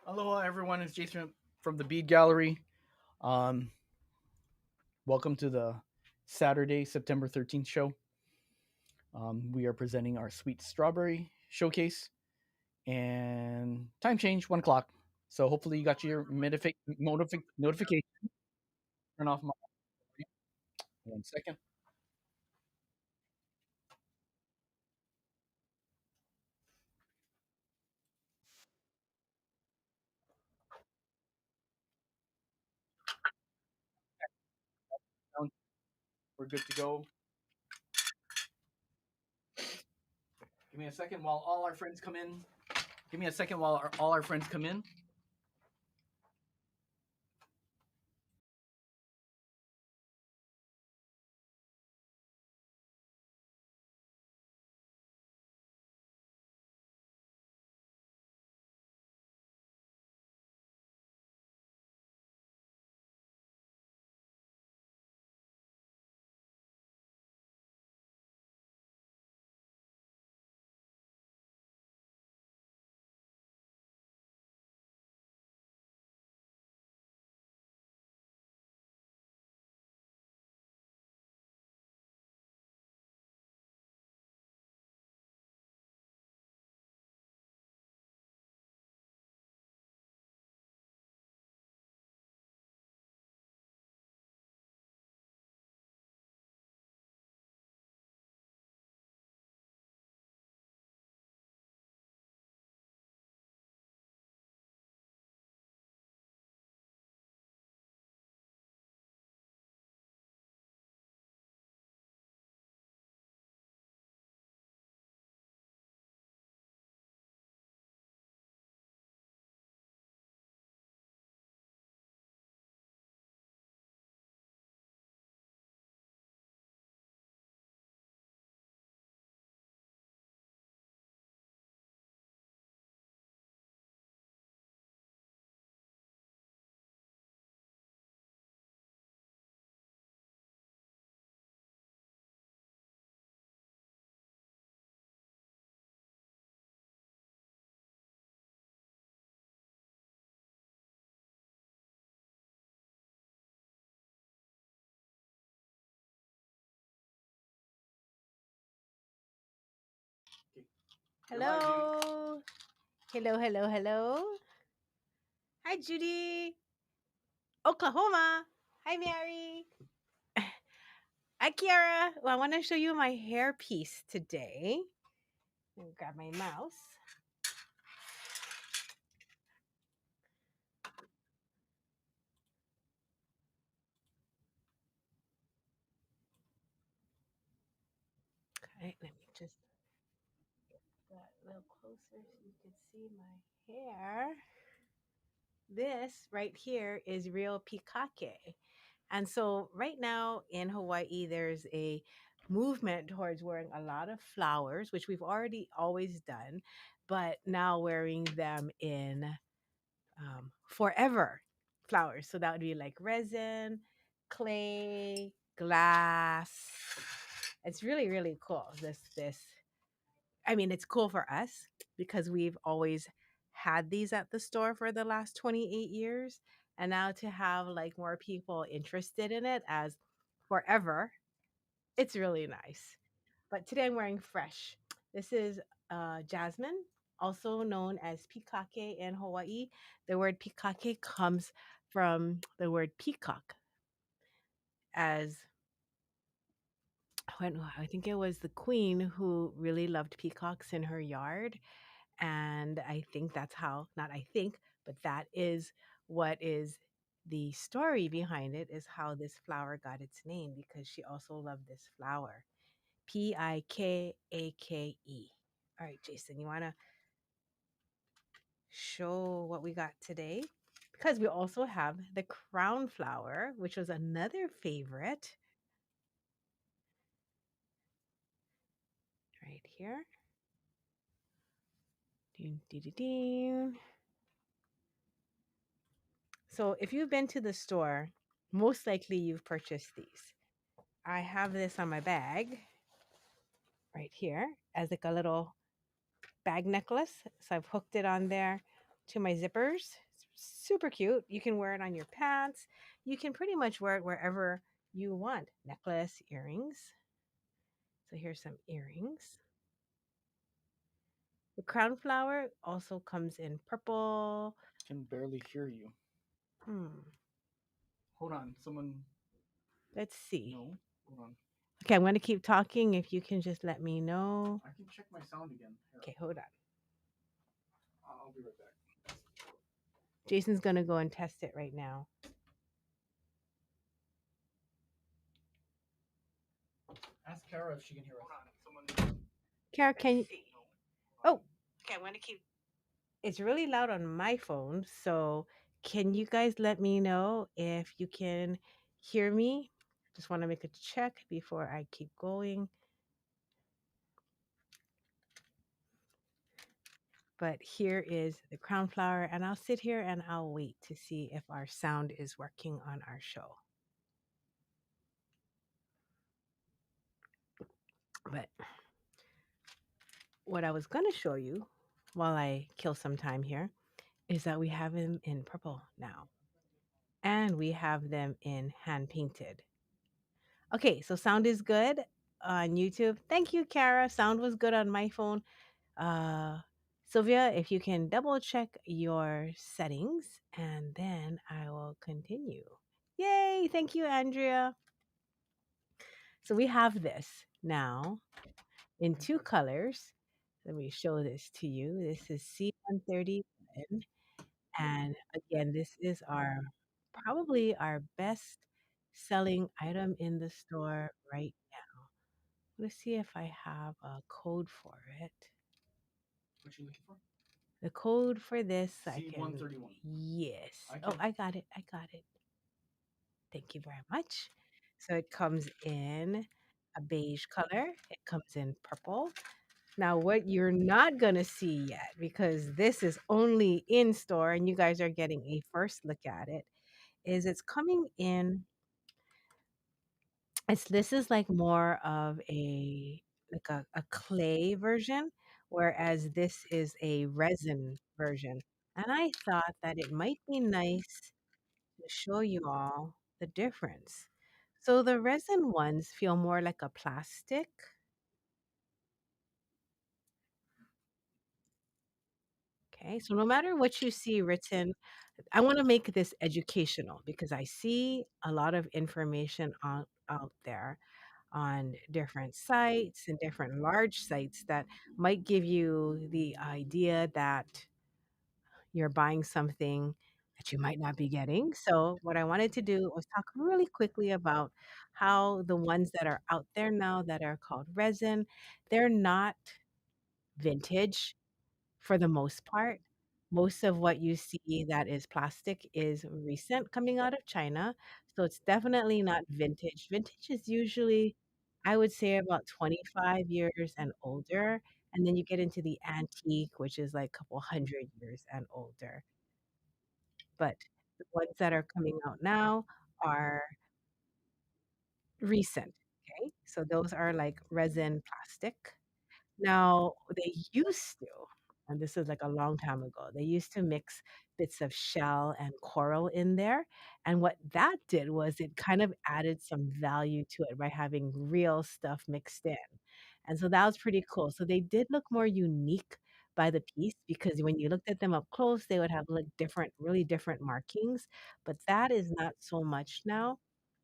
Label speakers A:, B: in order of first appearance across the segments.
A: Aloha, everyone. It's Jason from the Bead Gallery. Um, Welcome to the Saturday, September 13th show. We are presenting our sweet strawberry showcase and time change, 1 o'clock. So hopefully you got your notification. Turn off my 1 second. We're good to go. Give me a second while all our friends come in. Give me a second while all our friends come in.
B: Hello. Hello, hello, hello. Hi, Judy. Oklahoma. Hi, Mary. Hi, Kiara. Well, I want to show you my hair piece today. Let me grab my mouse. Okay, let me just get that a little closer so you can see my hair. This right here is real pikake. And so, right now in Hawaii, there's a movement towards wearing a lot of flowers, which we've already always done, but now wearing them in forever flowers. So, that would be like resin, clay, glass. It's really, really cool. I mean, it's cool for us because we've always had these at the store for the last 28 years. And now to have like more people interested in it as forever, it's really nice. But today I'm wearing fresh. This is jasmine, also known as pikake in Hawaii. The word pikake comes from the word peacock, as when I think it was the queen who really loved peacocks in her yard. And I think that's how, not I think, but that is what is the story behind it, is how this flower got its name, because she also loved this flower. Pikake. All right, Jason, you want to show what we got today? Because we also have the crown flower, which was another favorite right here. Ding, ding, ding, ding. So if you've been to the store, most likely you've purchased these. I have this on my bag right here as like a little bag necklace. So I've hooked it on there to my zippers. It's super cute. You can wear it on your pants. You can pretty much wear it wherever you want. Necklace, earrings. So here's some earrings. The crown flower also comes in purple.
A: Can barely hear you.
B: Hmm.
A: Hold on, someone.
B: Let's see.
A: No, hold on.
B: Okay, I'm going to keep talking. If you can just let me know.
A: I can check my sound again. Here,
B: Okay, hold on.
A: I'll be right back.
B: Jason's going to go and test it right now.
A: Ask Kara if she can hear us. Hold on, someone.
B: Kara, can you?
A: No,
B: Oh, okay, I'm going to keep. It's really loud on my phone. So can you guys let me know if you can hear me? Just want to make a check before I keep going. But here is the crown flower, and I'll sit here and I'll wait to see if our sound is working on our show. But what I was going to show you while I kill some time here is that we have them in purple now, and we have them in hand painted. Okay, so sound is good on YouTube. Thank you, Kara. Sound was good on my phone. Uh, Sylvia, if you can double check your settings, and then I will continue. Yay! Thank you, Andrea. So we have this now in two colors. Let me show this to you. This is C131. And again, this is our probably our best selling item in the store right now. Let's see if I have a code for it.
A: What you looking for?
B: The code for this, I can.
A: C131.
B: Yes.
A: I
B: Oh,
A: can.
B: I got it. I got it. Thank you very much. So it comes in a beige color. It comes in purple. Now, what you're not going to see yet, because this is only in store and you guys are getting a first look at it, is it's coming in. This is like more of a clay version, whereas this is a resin version. And I thought that it might be nice to show you all the difference. So the resin ones feel more like a plastic. Okay, so no matter what you see written, I want to make this educational because I see a lot of information out there on different sites and different large sites that might give you the idea that you're buying something that you might not be getting. So, what I wanted to do was talk really quickly about how the ones that are out there now that are called resin, they're not vintage for the most part. Most of what you see that is plastic is recent coming out of China. So it's definitely not vintage. Vintage is usually, I would say, about 25 years and older. And then you get into the antique, which is like a couple hundred years and older. But the ones that are coming out now are recent. Okay. So those are like resin plastic. Now, they used to, and this is like a long time ago, they used to mix bits of shell and coral in there. And what that did was it kind of added some value to it by having real stuff mixed in. And so that was pretty cool. So they did look more unique by the piece because when you looked at them up close, they would have like different, really different markings. But that is not so much now.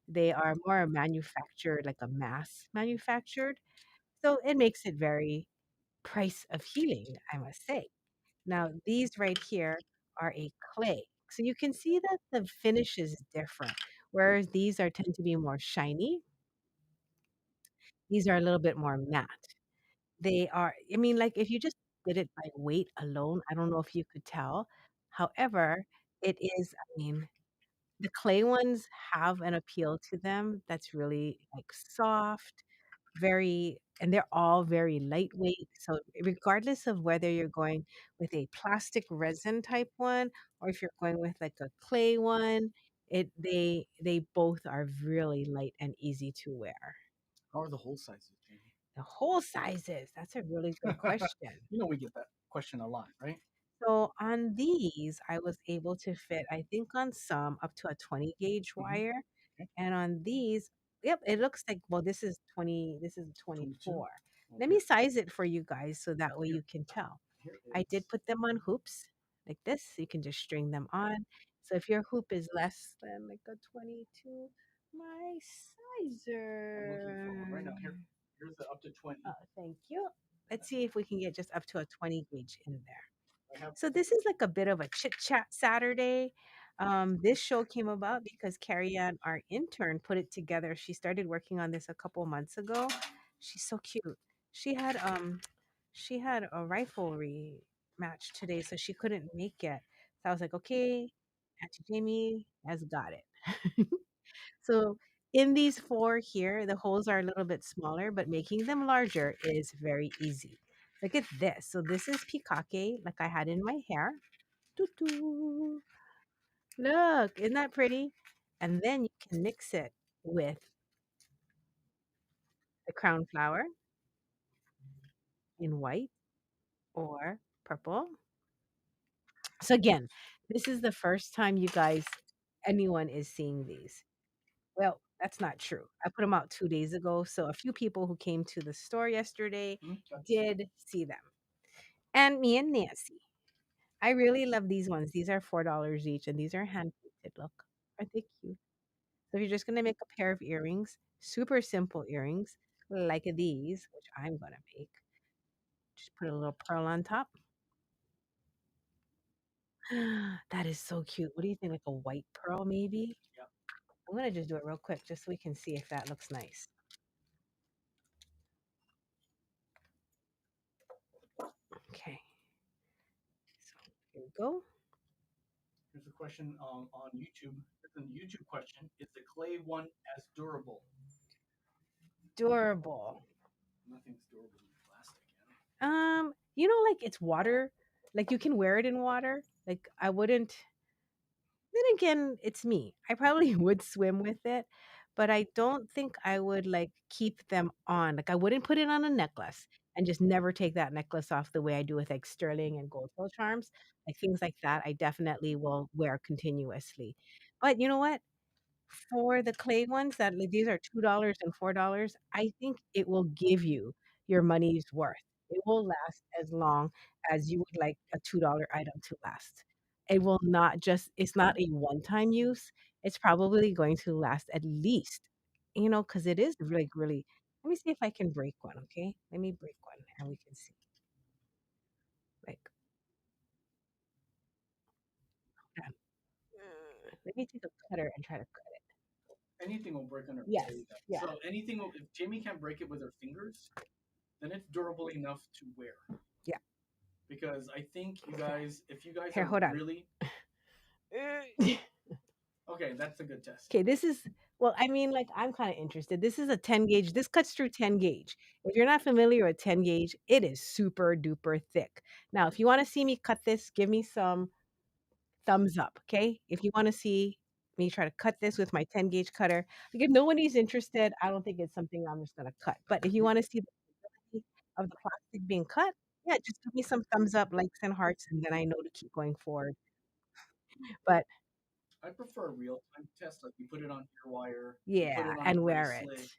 B: They are more manufactured, like a mass manufactured. So it makes it very price of healing, I must say. Now, these right here are a clay. So you can see that the finish is different. Whereas these are tend to be more shiny, these are a little bit more matte. They are, I mean, like if you just did it by weight alone, I don't know if you could tell. However, it is, I mean, the clay ones have an appeal to them that's really like soft, very, and they're all very lightweight. So regardless of whether you're going with a plastic resin type one or if you're going with like a clay one, they both are really light and easy to wear.
A: How are the whole sizes,
B: The whole sizes, that's a really good
A: Jamie?
B: question.
A: You know we get that question a lot, right?
B: So on these, I was able to fit, I think on some up to a 20 gauge
A: Hmm.
B: wire. And on these, yep, it looks like, well, this is 20, this is
A: 22.
B: 24.
A: Well,
B: Let me
A: here,
B: size it for you guys so that way
A: here,
B: you can tell.
A: here
B: I did
A: is.
B: put them on hoops like this. So you can just string them on. So if your hoop is less than like a 22, my
A: I'm looking for one right
B: sizer.
A: now. Here's the up to 20.
B: Oh, thank you. Let's see if we can get just up to a 20 gauge in there.
A: I have.
B: So this is like a bit of a chit chat Saturday. This show came about because Kari Ann, our intern, put it together. She started working on this a couple months ago. She's so cute. She had she had a riflery match today, so she couldn't make it. So I was like, okay, Auntie Jamie has got it. So in these four here, the holes are a little bit smaller, but making them larger is very easy. Look at this. So this is pikake, like I had in my hair. Doo-doo. Look, isn't that pretty? And then you can mix it with the crown flower in white or purple. So again, this is the first time you guys, anyone is seeing these. Well, that's not true. I put them out 2 days ago. So a few people who came to the store yesterday
A: That's
B: did see them. And me and Nancy. I really love these ones. These are $4 each, and these are hand painted. Look, aren't they cute? So if you're just gonna make a pair of earrings, super simple earrings like these, which I'm gonna make, just put a little pearl on top. That is so cute. What do you think? Like a white pearl, maybe?
A: yeah.
B: I'm gonna just do it real quick, just so we can see if that looks nice. Okay, so here we go.
A: Here's a question on YouTube. It's a YouTube question. Is the clay one as durable?
B: Durable.
A: Nothing's durable in plastic.
B: Like it's water. Like you can wear it in water. Like I wouldn't. Then again, it's me. I probably would swim with it, but I don't think I would like keep them on. Like I wouldn't put it on a necklace and just never take that necklace off the way I do with like sterling and gold foil charms. Like things like that, I definitely will wear continuously. But you know what? For the clay ones that like, these are $2 and $4, I think it will give you your money's worth. It will last as long as you would like a $2 item to last. It will not just it's not a one-time use. It's probably going to last at least, because it is really, really. Let me see if I can break one, okay? Let me break one and we can see. Like, hold on. Let me take a cutter and try to cut it.
A: Anything will break under.
B: Yes. Yeah.
A: So anything will. If Jamie can't break it with her fingers, then it's durable enough to wear.
B: Yeah.
A: Because I think you guys, if you guys
B: Here,
A: are
B: hold on.
A: really okay, that's a good test.
B: Okay, this is well, I mean, like, I'm kinda interested. This is a 10 gauge. This cuts through 10 gauge. If you're not familiar with 10 gauge, it is super duper thick. Now, if you wanna see me cut this, give me some thumbs up, okay? If you wanna see me try to cut this with my 10 gauge cutter, like, if nobody's interested, I don't think it's something I'm just gonna cut. But if you wanna see the quality of the plastic being cut, yeah, just give me some thumbs up, likes, and hearts, and then I know to keep going forward. But
A: I prefer a real time test. Like you put it on your wire, you put
B: yeah,
A: it on a
B: and wear it.
A: bracelet,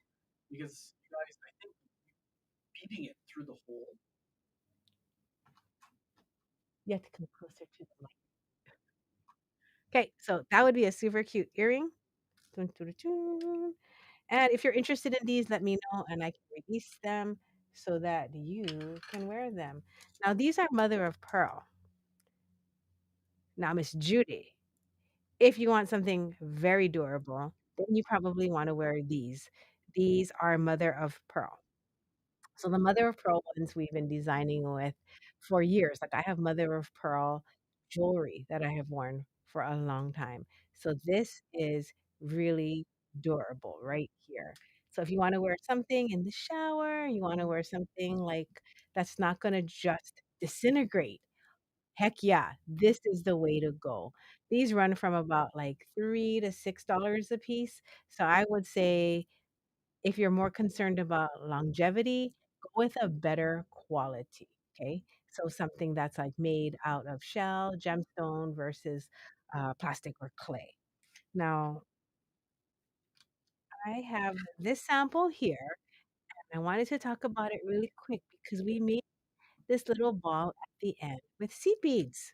A: because you guys, I think beating it through the hole.
B: You have to come closer to the mic. Okay, so that would be a super cute earring. Dun, dun, dun, dun. And if you're interested in these, let me know and I can release them so that you can wear them. Now, these are mother of pearl. Now, Miss Judy, if you want something very durable, then you probably want to wear these. These are mother of pearl. So the mother of pearl ones we've been designing with for years. Like I have mother of pearl jewelry that I have worn for a long time. So this is really durable right here. So if you want to wear something in the shower, you want to wear something like that's not going to just disintegrate. Heck yeah, this is the way to go. These run from about like $3 to $6 a piece. So I would say if you're more concerned about longevity, go with a better quality, okay? So something that's like made out of shell, gemstone versus plastic or clay. Now, I have this sample here. I wanted to talk about it really quick because we made this little ball at the end with seed beads.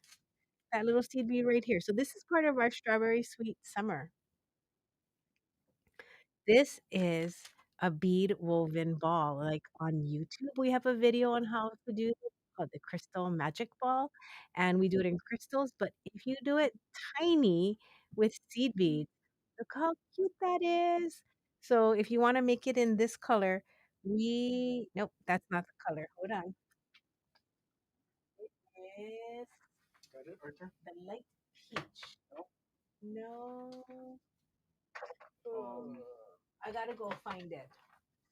B: That little seed bead right here. So this is part of our strawberry sweet summer. This is a bead woven ball. Like on YouTube, we have a video on how to do this called the crystal magic ball. And we do it in crystals. But if you do it tiny with seed beads, look how cute that is. So if you want to make it in this color, nope, that's not the color. Hold on. It is
A: Got it right there.
B: the light peach. No.
A: Oh.
B: I gotta go find it.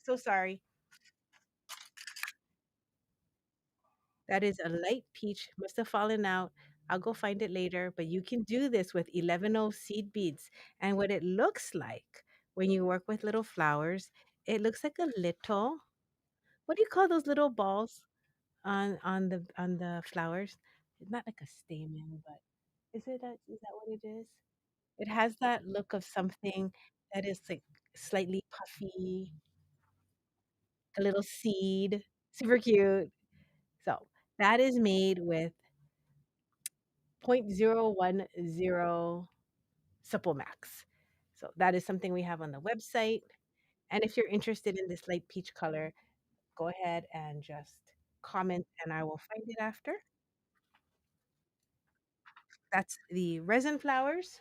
B: So sorry. That is a light peach. Must have fallen out. I'll go find it later. But you can do this with 11 seed beads. And what it looks like when you work with little flowers, it looks like a little. What do you call those little balls on the flowers? It's not like a stamen, but is that what it is? It has that look of something that is like slightly puffy, a little seed, super cute. So that is made with 0.010 supple max. So that is something we have on the website. And if you're interested in this light peach color, go ahead and just comment and I will find it after. That's the resin flowers.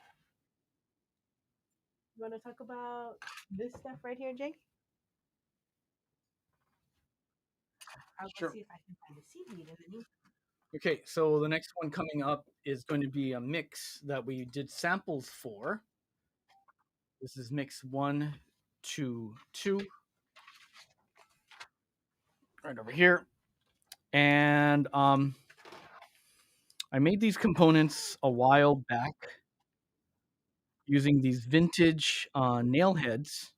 B: You want to talk about this stuff right here, Jake? I'll go
A: Sure.
B: see if I can find the seaweed in the new.
A: Okay, so the next one coming up is going to be a mix that we did samples for. This is mix 122 right over here. And I made these components a while back using these vintage nail heads.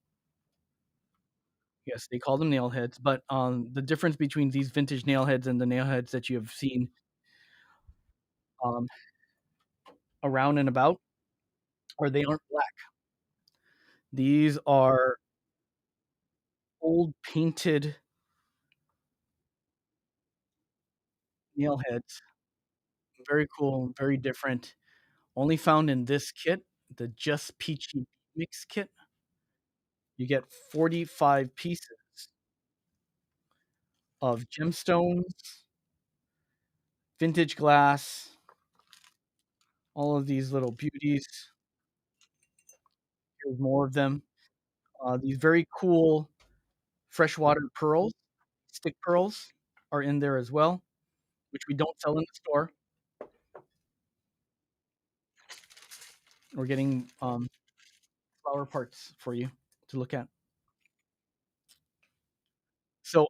A: Yes, they call them nail heads, but the difference between these vintage nail heads and the nail heads that you have seen um, around and about are they aren't black. These are old painted nail heads. Very cool, very different. Only found in this kit, the Just Peachy Mix kit. You get 45 pieces of gemstones, vintage glass, all of these little beauties. Here's more of them. These very cool freshwater pearls, stick pearls, are in there as well, which we don't sell in the store. We're getting flower parts for you to look at. So,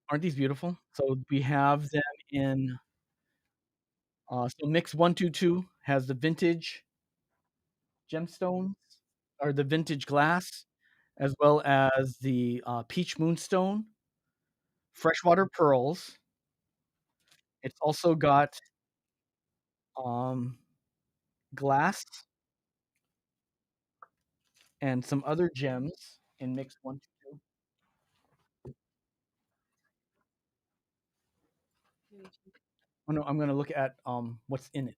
A: aren't these beautiful? So we have them in. So mix 122 has the vintage gemstones or the vintage glass, as well as the peach moonstone, freshwater pearls. It's also got um, glass and some other gems in mix 122. Oh no, I'm gonna look at what's in it.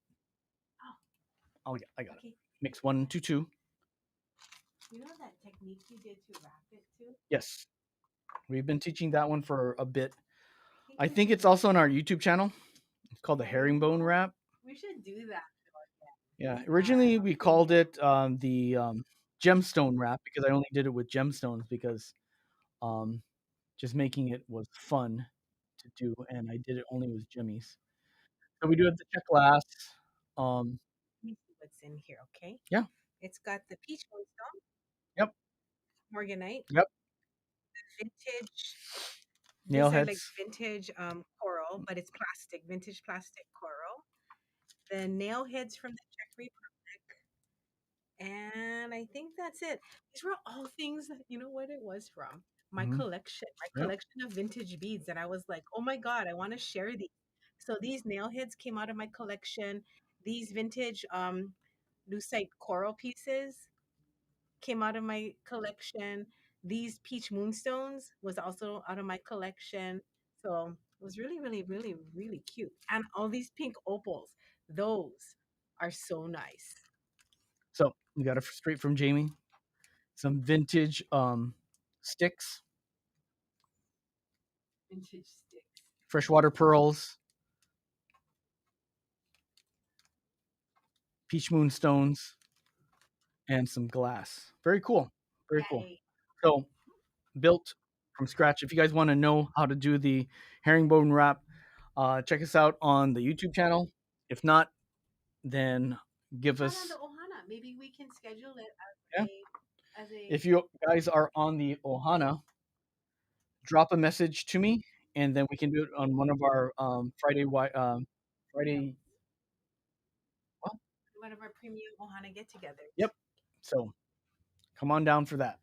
A: Oh yeah, I got it.
B: Okay.
A: Mix 122.
B: You know that technique you did to wrap it too?
A: Yes, we've been teaching that one for a bit. I
B: We
A: think
B: should
A: it's also on our YouTube channel. It's called the herringbone wrap.
B: We should do that.
A: Yeah, originally we called it the gemstone wrap because I only did it with gemstones because um, just making it was fun to do, and I did it only with jimmies. So we do have the check glass. Um,
B: Let me see what's in here, okay?
A: yeah,
B: It's got the peach moonstone,
A: yep,
B: morganite,
A: yep.
B: vintage.
A: Nail
B: These are like
A: heads.
B: vintage coral, but it's plastic, vintage plastic coral. The nail heads from the Czech Republic, And I think that's it. These were all things that, you know what it was from?
A: Hmm.
B: My
A: Yep.
B: collection of vintage beads. And I was like, oh my God, I want to share these. So these nail heads came out of my collection. These vintage lucite coral pieces came out of my collection. These peach moonstones was also out of my collection. So it was really, really, really, really cute. And all these pink opals, those are so nice.
A: So we got it straight from Jamie. Some vintage sticks,
B: Vintage sticks.
A: freshwater pearls, peach moonstones, and some glass. Very cool. Very cool.
B: Yay.
A: So built from scratch. If you guys want to know how to do the herringbone wrap, check us out on the YouTube channel. If not, then give
B: Not on the
A: us.
B: Ohana. Maybe we can schedule it
A: Yeah.
B: as a
A: If you guys are on the Ohana, drop a message to me, and then we can do it on one of our Friday. Well,
B: one of our premium Ohana get-togethers.
A: yep. So come on down for that.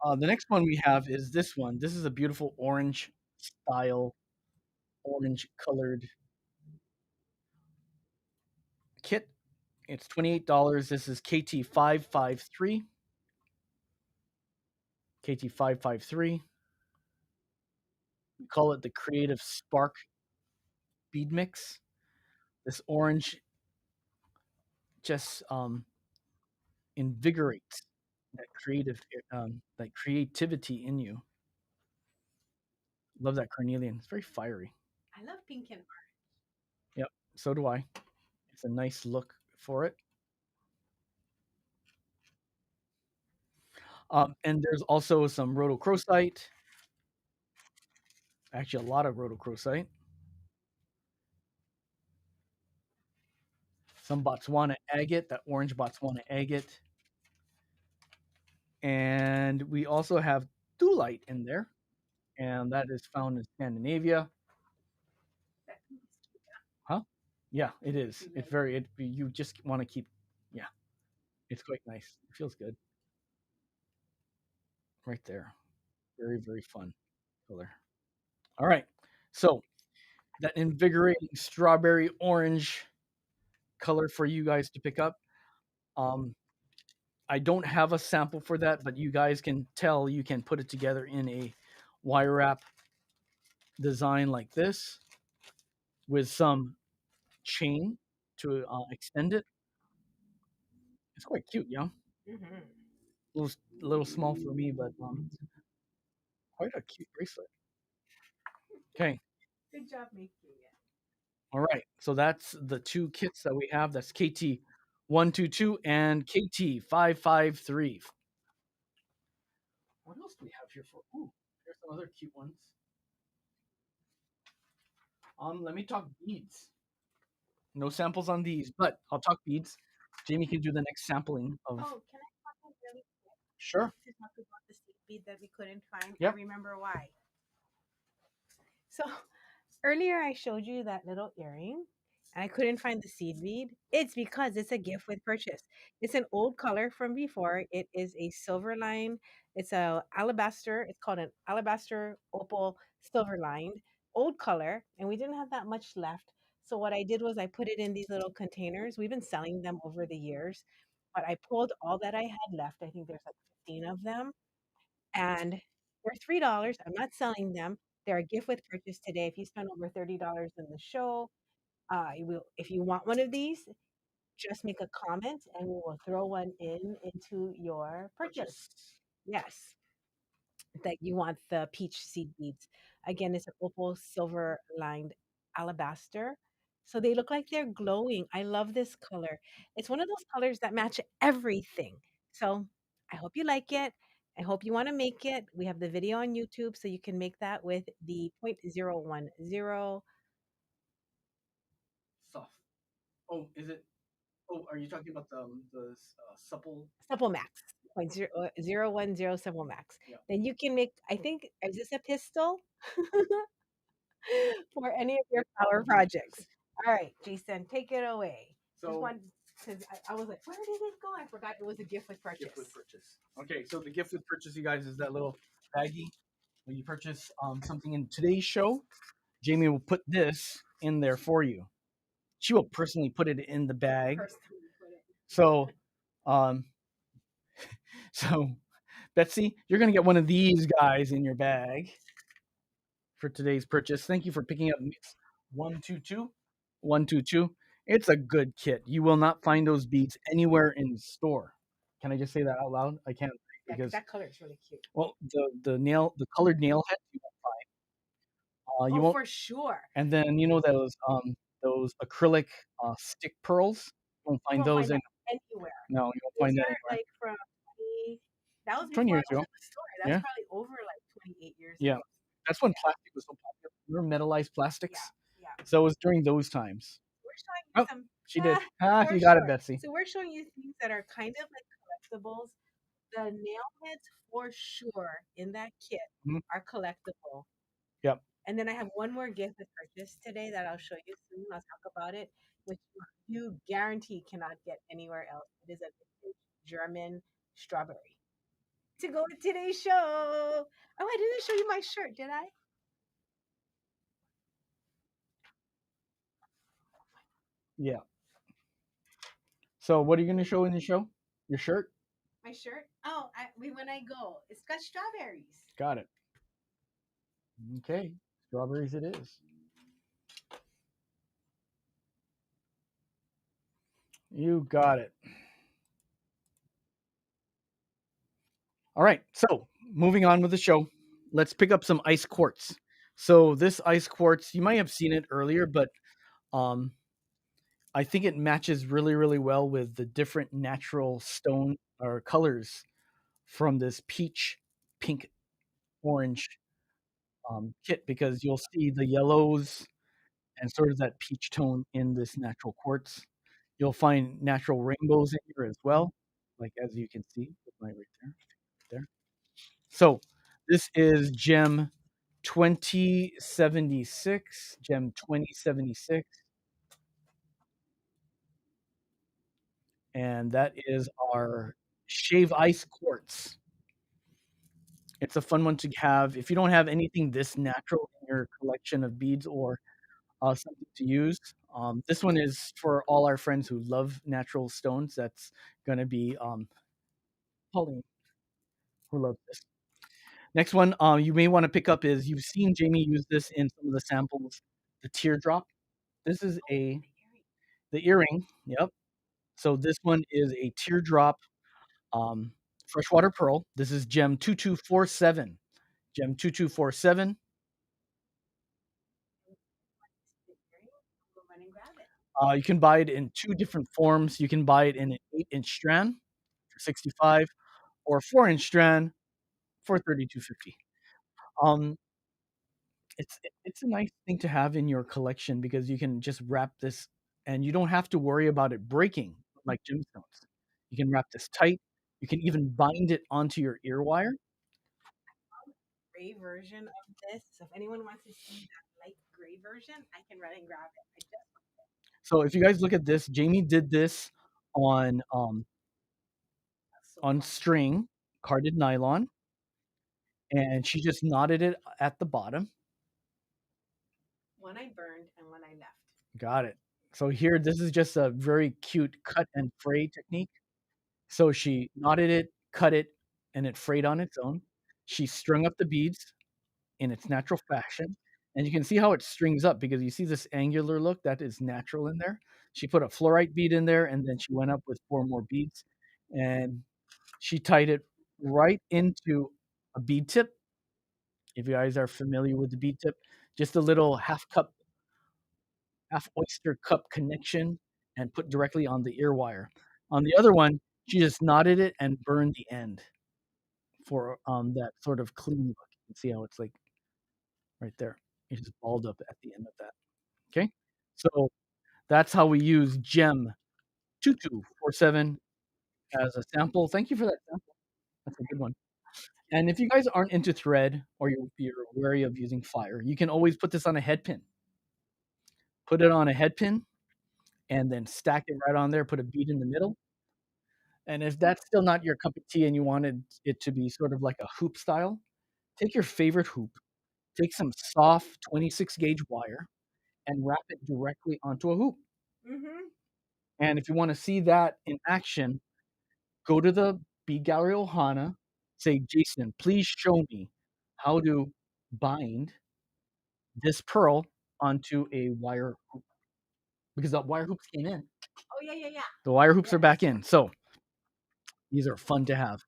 A: The next one we have is this one. This is a beautiful orange style, orange colored kit. It's $28. This is KT553. KT553. We call it the Creative Spark bead mix. This orange just invigorates that creativity in you. Love that carnelian. It's very fiery.
B: I love pink and
A: Yep. So do I. It's a nice look for it. And there's also some rhodochrosite. Actually, a lot of rhodochrosite. Some Botswana agate, that orange Botswana agate. And we also have thulite in there, and that is found in Scandinavia. Huh? Yeah, it is. It's very. You just want to keep. Yeah, it's quite nice. It feels good. Right there. Very very fun color. All right. So that invigorating strawberry orange color for you guys to pick up. Um, I don't have a sample for that, but you guys can tell you can put it together in a wire wrap design like this with some chain to extend it. It's quite cute, yeah.
B: Mm-hmm.
A: Little small for me, but quite a cute bracelet. Okay,
B: Good job making it.
A: all right. So that's the two kits that we have. That's KT122 and KT553. What else do we have here for? Ooh, there's some other cute ones. Let me talk beads. No samples on these, but I'll talk beads. Jamie can do the next sampling of.
B: Oh, can I talk really quick
A: Sure.
B: to talk about the seed bead that we couldn't find? I
A: Yep.
B: remember why. So earlier I showed you that little earring and I couldn't find the seed bead. It's because it's a gift with purchase. It's an old color from before. It is a silver line. It's a alabaster. It's called an alabaster opal silver lined old color, and we didn't have that much left. So what I did was I put it in these little containers. We've been selling them over the years, but I pulled all that I had left. I think there's like 15 of them, and they're $3. I'm not selling them. They're a gift with purchase today. If you spend over $30 in the show, you will. If you want one of these, just make a comment, and we will throw one into your purchase. Yes, that you want the peach seed beads. Again, it's an opal silver lined alabaster. So they look like they're glowing. I love this color. It's one of those colors that match everything. So I hope you like it. I hope you want to make it. We have the video on YouTube, so you can make that with the 0.010
A: Soft. Oh, is it? Oh, are you talking about the supple?
B: Supple Max. 0.010 Supple Max.
A: Yeah.
B: Then you can make, I think, is this a pistol? For any of your flower projects. All right, Jason, take it away. Just
A: So
B: one. because I was like, where did it go? I forgot it was a gift with purchase.
A: Gift with purchase. Okay, so the gift with purchase, you guys, is that little baggie when you purchase something in today's show. Jamie will put this in there for you. She will personally put it in the bag. So, um, so Betsy, you're gonna get one of these guys in your bag for today's purchase. Thank you for picking up Mix 122. 122. It's a good kit. You will not find those beads anywhere in the store. Can I just say that out loud? I can't
B: Yeah,
A: because
B: that color is really cute.
A: well, the colored nail head you won't find. You
B: Oh,
A: won't,
B: for sure.
A: and then you know those acrylic stick pearls. You won't
B: You
A: find
B: won't
A: those
B: find that anywhere.
A: no, you won't
B: Those
A: find that
B: are
A: anywhere.
B: like from 20, that was
A: 20
B: before I
A: years
B: was
A: ago.
B: in the store. That's
A: Yeah,
B: probably over like 28 years
A: yeah.
B: ago.
A: That's when plastic was so popular. Remember metallized plastics?
B: Yeah, yeah.
A: So it was during those times.
B: We're showing you
A: Oh,
B: some,
A: she did.
B: for
A: You got it,
B: sure.
A: Betsy.
B: So we're showing you things that are kind of like collectibles. The nail heads for sure in that kit
A: Mhm.
B: are collectible.
A: Yep.
B: And then I have one more gift with purchase today that I'll show you soon. I'll talk about it, which you guarantee cannot get anywhere else. It is a vintage German strawberry. To go with today's show. Oh, I didn't show you my shirt, did I?
A: Yeah. So what are you going to show in the show? Your shirt?
B: My shirt? Oh, when I go, it's got strawberries.
A: Got it. Okay. Strawberries it is. You got it. All right. So moving on with the show, let's pick up some ice quartz. So this ice quartz, you might have seen it earlier, but um, I think it matches really, really well with the different natural stone or colors from this peach, pink, orange kit because you'll see the yellows and sort of that peach tone in this natural quartz. You'll find natural rainbows in here as well, like as you can see, right there. So this is gem 2076, gem 2076, and that is our shave ice quartz. It's a fun one to have. If you don't have anything this natural in your collection of beads or something to use, this one is for all our friends who love natural stones. That's going to be Pauline, who loves this. Next one you may want to pick up is you've seen Jamie use this in some of the samples, the teardrop. This is the earring. Yep. So this one is a teardrop um, freshwater pearl. This is gem 2247. Gem 2247.
B: Go run and grab it.
A: You can buy it in two different forms. You can buy it in an 8-inch strand for 65, or a 4-inch strand for 32.50. Um, it's a nice thing to have in your collection because you can just wrap this, and you don't have to worry about it breaking like gemstones. You can wrap this tight. You can even bind it onto your ear wire.
B: Gray version of this. So if anyone wants to see that light gray version, I can run and grab it. I just
A: So if you guys look at this, Jamie did this on
B: so
A: on
B: fun.
A: string, carded nylon, and she just knotted it at the bottom.
B: One I burned and one I left.
A: Got it. So here, this is just a very cute cut and fray technique. So she knotted it, cut it, and it frayed on its own. She strung up the beads in its natural fashion. And you can see how it strings up because you see this angular look that is natural in there. She put a fluorite bead in there and then she went up with 4 more beads and she tied it right into a bead tip. If you guys are familiar with the bead tip, just a little half oyster cup connection and put directly on the ear wire. On the other one, she just knotted it and burned the end for that sort of clean look. You can see how it's like right there. It's just balled up at the end of that. Okay, so that's how we use Gem 2247 as a sample. Thank you for that sample. That's a good one. And if you guys aren't into thread or you're wary of using fire, you can always put this on a head pin. Put it on a head pin and then stack it right on there, put a bead in the middle. And if that's still not your cup of tea and you wanted it to be sort of like a hoop style, take your favorite hoop, take some soft 26 gauge wire, and wrap it directly onto a hoop.
B: Mm-hmm.
A: And if you want to see that in action, go to the Bead Gallery Ohana, say, Jason, please show me how to bind this pearl onto a wire hoop. Because the wire hoops came in.
B: Oh yeah, yeah, yeah.
A: The wire hoops
B: Yeah.
A: are back in. So these are fun to have.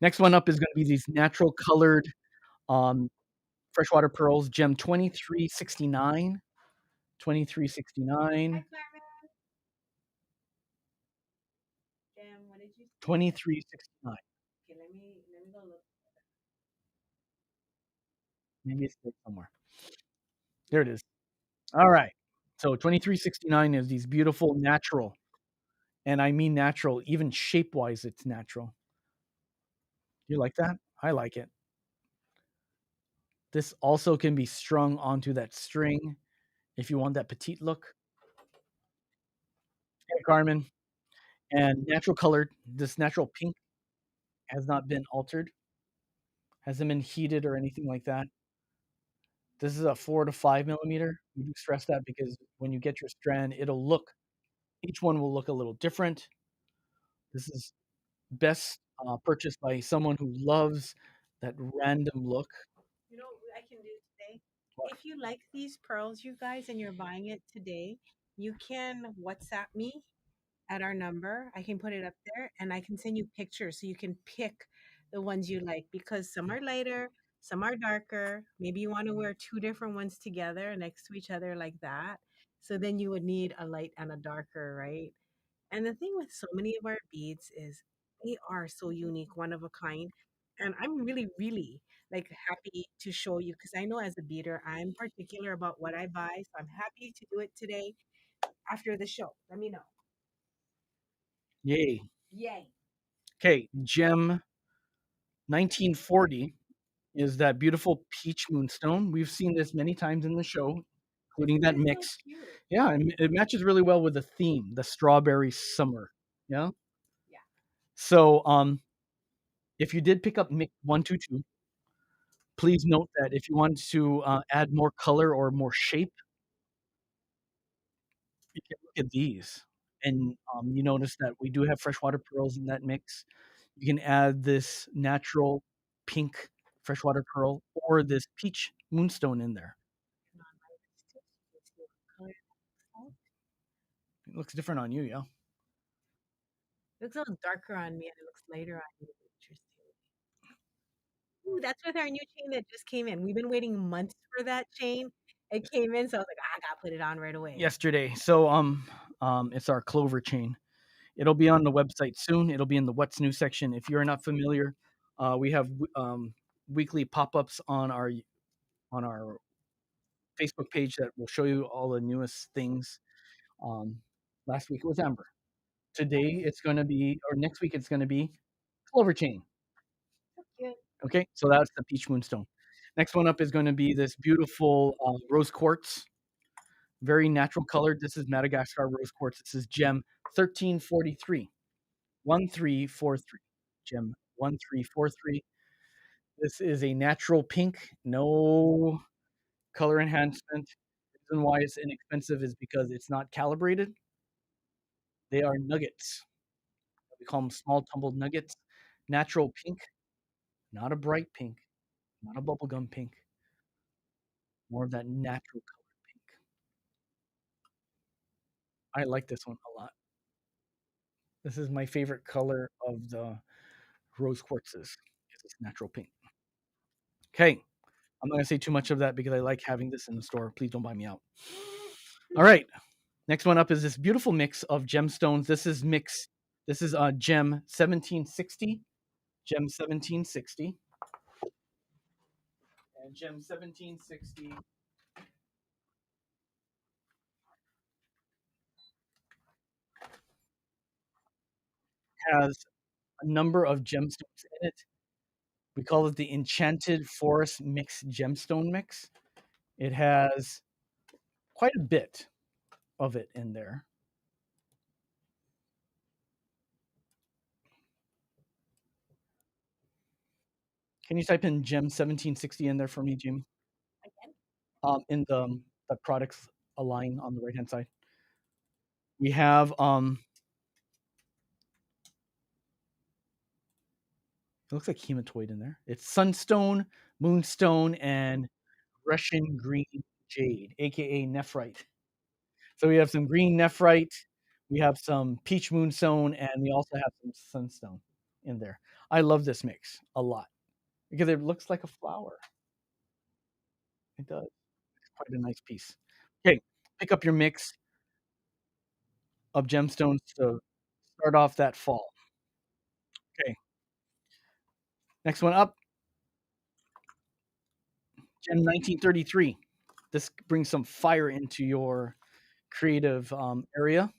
A: Next one up is going to be these natural colored um, freshwater pearls, gem 2369. 2369.
B: Hi, Carmen. Jam, what did you say?
A: 2369.
B: Okay, let me go look.
A: Maybe it's there somewhere. There it is. All right. So 2369 is these beautiful natural, and I mean natural, even shape wise, it's natural. You like that? I like it. This also can be strung onto that string if you want that petite look. Hey, Carmen. And natural colored, this natural pink has not been altered, hasn't been heated or anything like that. This is a 4 to 5 millimeter. We do stress that because when you get your strand, each one will look a little different. This is best purchased by someone who loves that random look.
B: You know what I can do today?
A: What?
B: If you like these pearls, you guys, and you're buying it today, you can WhatsApp me at our number. I can put it up there and I can send you pictures so you can pick the ones you like because some are lighter, some are darker. Maybe you want to wear two different ones together next to each other like that. So then you would need a light and a darker, right? And the thing with so many of our beads is they are so unique, one of a kind. And I'm really, really like happy to show you because I know as a beader, I'm particular about what I buy. So I'm happy to do it today after the show. Let me know.
A: Yay.
B: Yay.
A: Okay, gem 1940 is that beautiful peach moonstone. We've seen this many times in the show, including that
B: It's so
A: mix.
B: cute.
A: Yeah, and it matches really well with the theme, the strawberry summer. Yeah.
B: Yeah.
A: So, if you did pick up mix 122, please note that if you want to add more color or more shape, you can look at these. And you notice that we do have freshwater pearls in that mix. You can add this natural pink freshwater pearl or this peach moonstone in there.
B: And on my wrist too, so you can see what color it looks like.
A: It looks different on you, yeah.
B: It looks a little darker on me and it looks lighter on you. Interesting. Ooh, that's with our new chain that just came in. We've been waiting months for that chain. It came in, so I was like, I gotta put it on right away.
A: Yesterday. So it's our clover chain. It'll be on the website soon. It'll be in the what's new section. If you're not familiar, we have weekly pop-ups on our Facebook page that will show you all the newest things. Um, Last week it was amber. Today it's going to be, or next week it's going to be clover chain.
B: So cute.
A: Okay, so that's the peach moonstone. Next one up is going to be this beautiful rose quartz, very natural colored. This is Madagascar rose quartz. This is gem 1343, 1343, gem 1343. This is a natural pink, no color enhancement. The reason why it's inexpensive is because it's not calibrated. They are nuggets. We call them small tumbled nuggets. Natural pink, not a bright pink, not a bubblegum pink, more of that natural color pink. I like this one a lot. This is my favorite color of the rose quartzes. Is this natural pink? Okay, I'm not gonna say too much of that because I like having this in the store. Please don't buy me out. All right, next one up is this beautiful mix of gemstones. This is gem 1760, gem 1760, and gem 1760 has a number of gemstones in it. We call it the Enchanted Forest Mix Gemstone Mix. It has quite a bit of it in there. Can you type in Gem 1760 in there for me, Jamie?
B: Again?
A: In the products align on the right hand side. We have it looks like hematoid in there. It's sunstone, moonstone, and Russian green jade, aka nephrite. So we have some green nephrite, we have some peach moonstone, and we also have some sunstone in there. I love this mix a lot because it looks like a flower. It does. It's quite a nice piece. Okay, pick up your mix of gemstones to start off that fall. Okay, next one up, Gem 1933. This brings some fire into your creative area.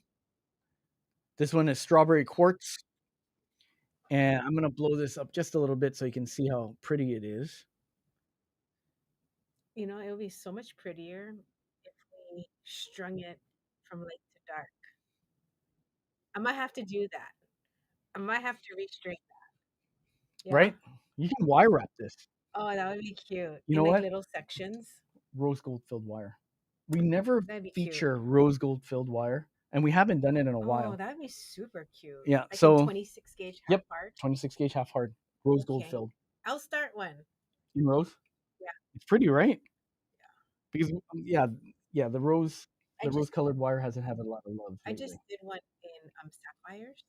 A: This one is strawberry quartz, and I'm gonna blow this up just a little bit so you can see how pretty it is.
B: You know, it would be so much prettier if we strung it from light to dark. I might have to do that. I might have to restring that. Yeah?
A: Right? You can wire wrap this.
B: Oh, that would be cute.
A: You
B: In
A: know
B: like
A: what?
B: little sections.
A: Rose gold filled wire. We never
B: That'd be cute.
A: feature rose gold filled wire, and we haven't done it in a
B: Oh,
A: while.
B: that'd be super cute.
A: Yeah.
B: Like in
A: So,
B: 26 gauge half
A: yep,
B: part.
A: 26 gauge half hard, rose gold
B: Okay.
A: filled
B: I'll start one.
A: in rose.
B: Yeah.
A: It's pretty, right?
B: Yeah.
A: Because yeah,
B: I
A: the rose
B: just
A: colored wire hasn't had a lot of love
B: I just
A: lately.
B: did one in sapphires,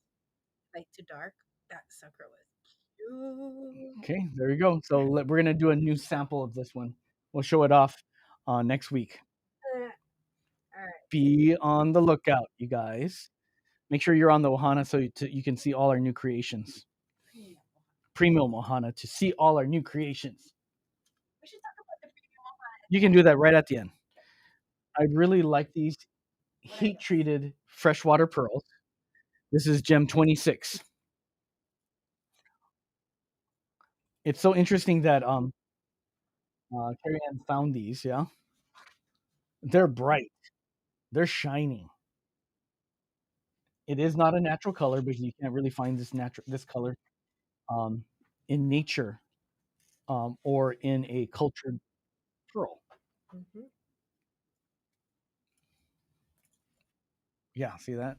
B: light to dark. That sucker was cute.
A: Okay, there you go. So we're gonna do a new sample of this one. We'll show it off next week.
B: All right.
A: Be on the lookout, you guys. Make sure you're on the Ohana so you can see all our new creations. Premium Ohana to see all our new creations.
B: We should talk about the premium
A: You can do that right at the end. I really like these
B: What are
A: heat
B: those?
A: treated freshwater pearls. This is Gem 26. It's so interesting that Kari Ann found these. Yeah, they're bright, they're shining. It is not a natural color because you can't really find this color um, in nature or in a cultured pearl.
B: Mm-hmm.
A: Yeah, see that?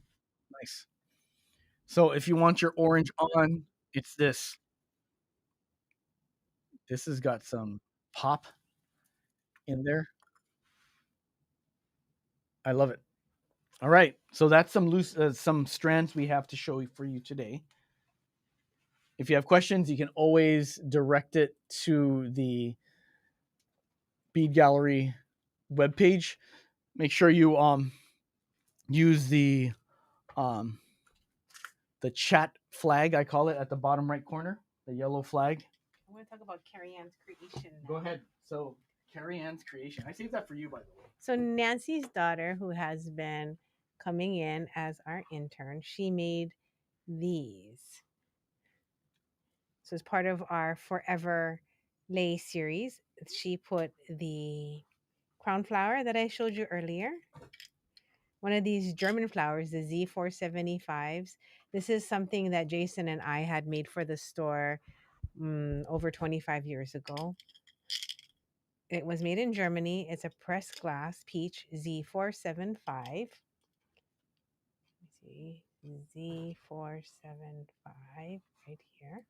A: Nice. So if you want your orange on, it's this. This has got some pop in there. I love it. All right, so that's some strands we have to show you for you today. If you have questions, you can always direct it to the Bead Gallery webpage. Make sure you use um, the chat flag, I call it, at the bottom right corner, the yellow flag.
B: I'm going to talk about Kari Ann's creation now.
A: Go ahead. So Kari Ann's creation. I saved that for you, by the way.
B: So Nancy's daughter, who has been coming in as our intern, she made these. So as part of our Forever Lay series, she put the crown flower that I showed you earlier. One of these German flowers, the Z475s. This is something that Jason and I had made for the store over 25 years ago. It was made in Germany. It's a pressed glass peach Z475. See, Z475 right here.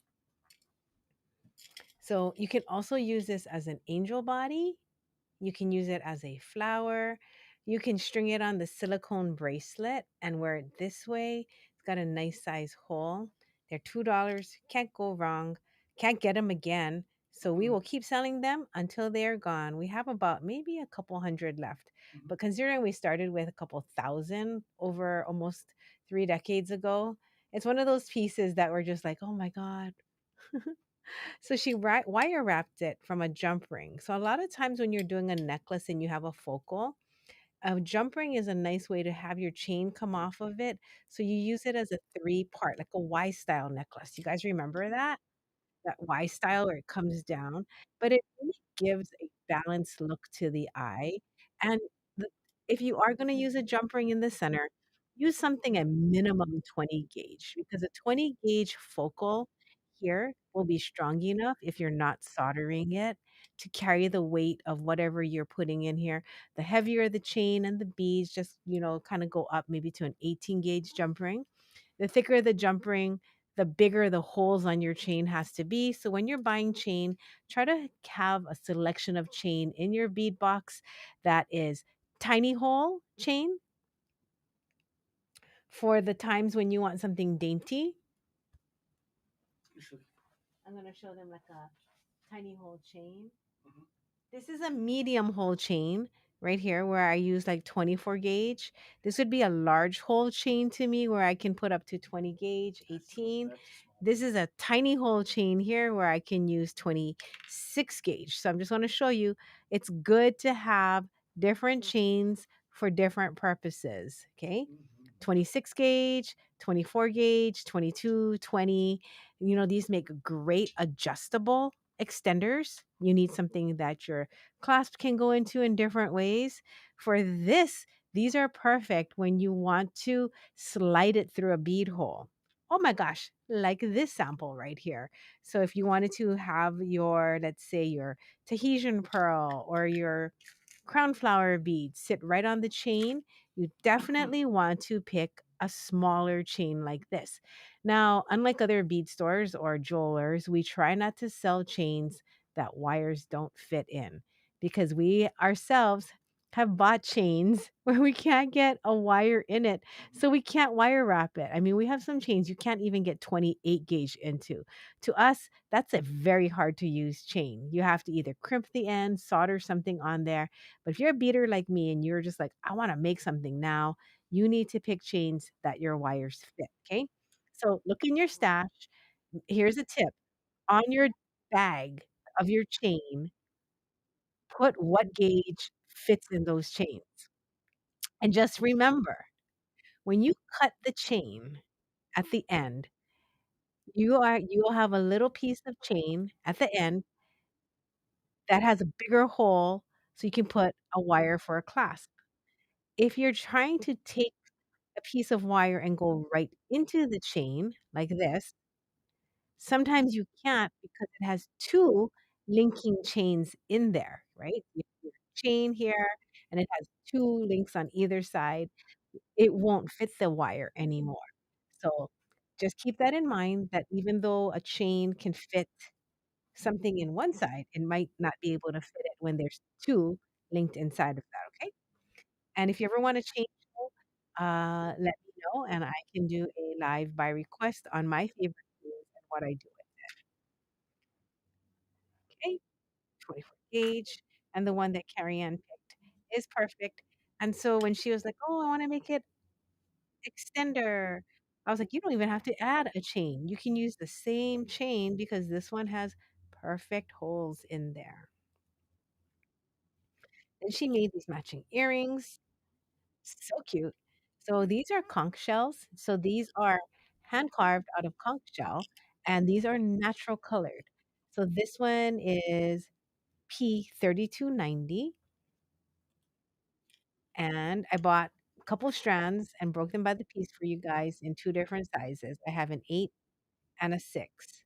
B: So you can also use this as an angel body. You can use it as a flower. You can string it on the silicone bracelet and wear it this way. It's got a nice size hole. They're $2. Can't go wrong. Can't get them again. So we will keep selling them until they're gone. We have about maybe a couple hundred left. But considering we started with a couple thousand over almost 3 decades ago, it's one of those pieces that we're just like, oh my God. So she wire wrapped it from a jump ring. So a lot of times when you're doing a necklace and you have a focal, a jump ring is a nice way to have your chain come off of it. So you use it as a three part, like a Y style necklace. You guys remember that? That Y style where it comes down, but it really gives a balanced look to the eye. And the, if you are going to use a jump ring in the center, use something at minimum 20 gauge because a 20 gauge focal here will be strong enough if you're not soldering it to carry the weight of whatever you're putting in here. The heavier the chain and the beads, just, kind of go up maybe to an 18 gauge jump ring. The thicker the jump ring, the bigger the holes on your chain has to be. So when you're buying chain, try to have a selection of chain in your bead box that is tiny hole chain for the times when you want something dainty. I'm going to show them like a tiny hole chain. This is a medium hole chain right here where I use like 24 gauge. This would be a large hole chain to me where I can put up to 20 gauge, 18. This is a tiny hole chain here where I can use 26 gauge. So I'm just going to show you it's good to have different chains for different purposes. Okay. 26 gauge, 24 gauge, 22, 20. These make great adjustable extenders. You need something that your clasp can go into in different ways. For this, these are perfect when you want to slide it through a bead hole. Oh my gosh, like this sample right here. So if you wanted to have your, let's say, your Tahitian pearl or your crown flower bead sit right on the chain, you definitely want to pick a smaller chain like this. Now, unlike other bead stores or jewelers, we try not to sell chains that wires don't fit in because we ourselves have bought chains where we can't get a wire in it. So we can't wire wrap it. I mean, we have some chains you can't even get 28 gauge into. To us, that's a very hard to use chain. You have to either crimp the end, solder something on there. But if you're a beater like me and you're just like, I want to make something now, you need to pick chains that your wires fit. Okay. So look in your stash. Here's a tip on your bag of your chain, put what gauge fits in those chains. And just remember, when you cut the chain at the end, you will have a little piece of chain at the end that has a bigger hole so you can put a wire for a clasp. If you're trying to take a piece of wire and go right into the chain like this, sometimes you can't because it has two linking chains in there, right? You have your chain here and it has two links on either side. It won't fit the wire anymore. So just keep that in mind that even though a chain can fit something in one side, it might not be able to fit it when there's two linked inside of that, okay? And if you ever want to change, let me know and I can do a live by request on my favorite foods and what I do with it. Okay, 24 gauge, and the one that Kari Ann picked is perfect. And so when she was like, "Oh, I want to make it extender," I was like, "You don't even have to add a chain. You can use the same chain because this one has perfect holes in there." And she made these matching earrings. So cute. So these are conch shells. So these are hand carved out of conch shell, and these are natural colored. So this one is P3290, and I bought a couple strands and broke them by the piece for you guys in two different sizes. I have an 8 and a 6.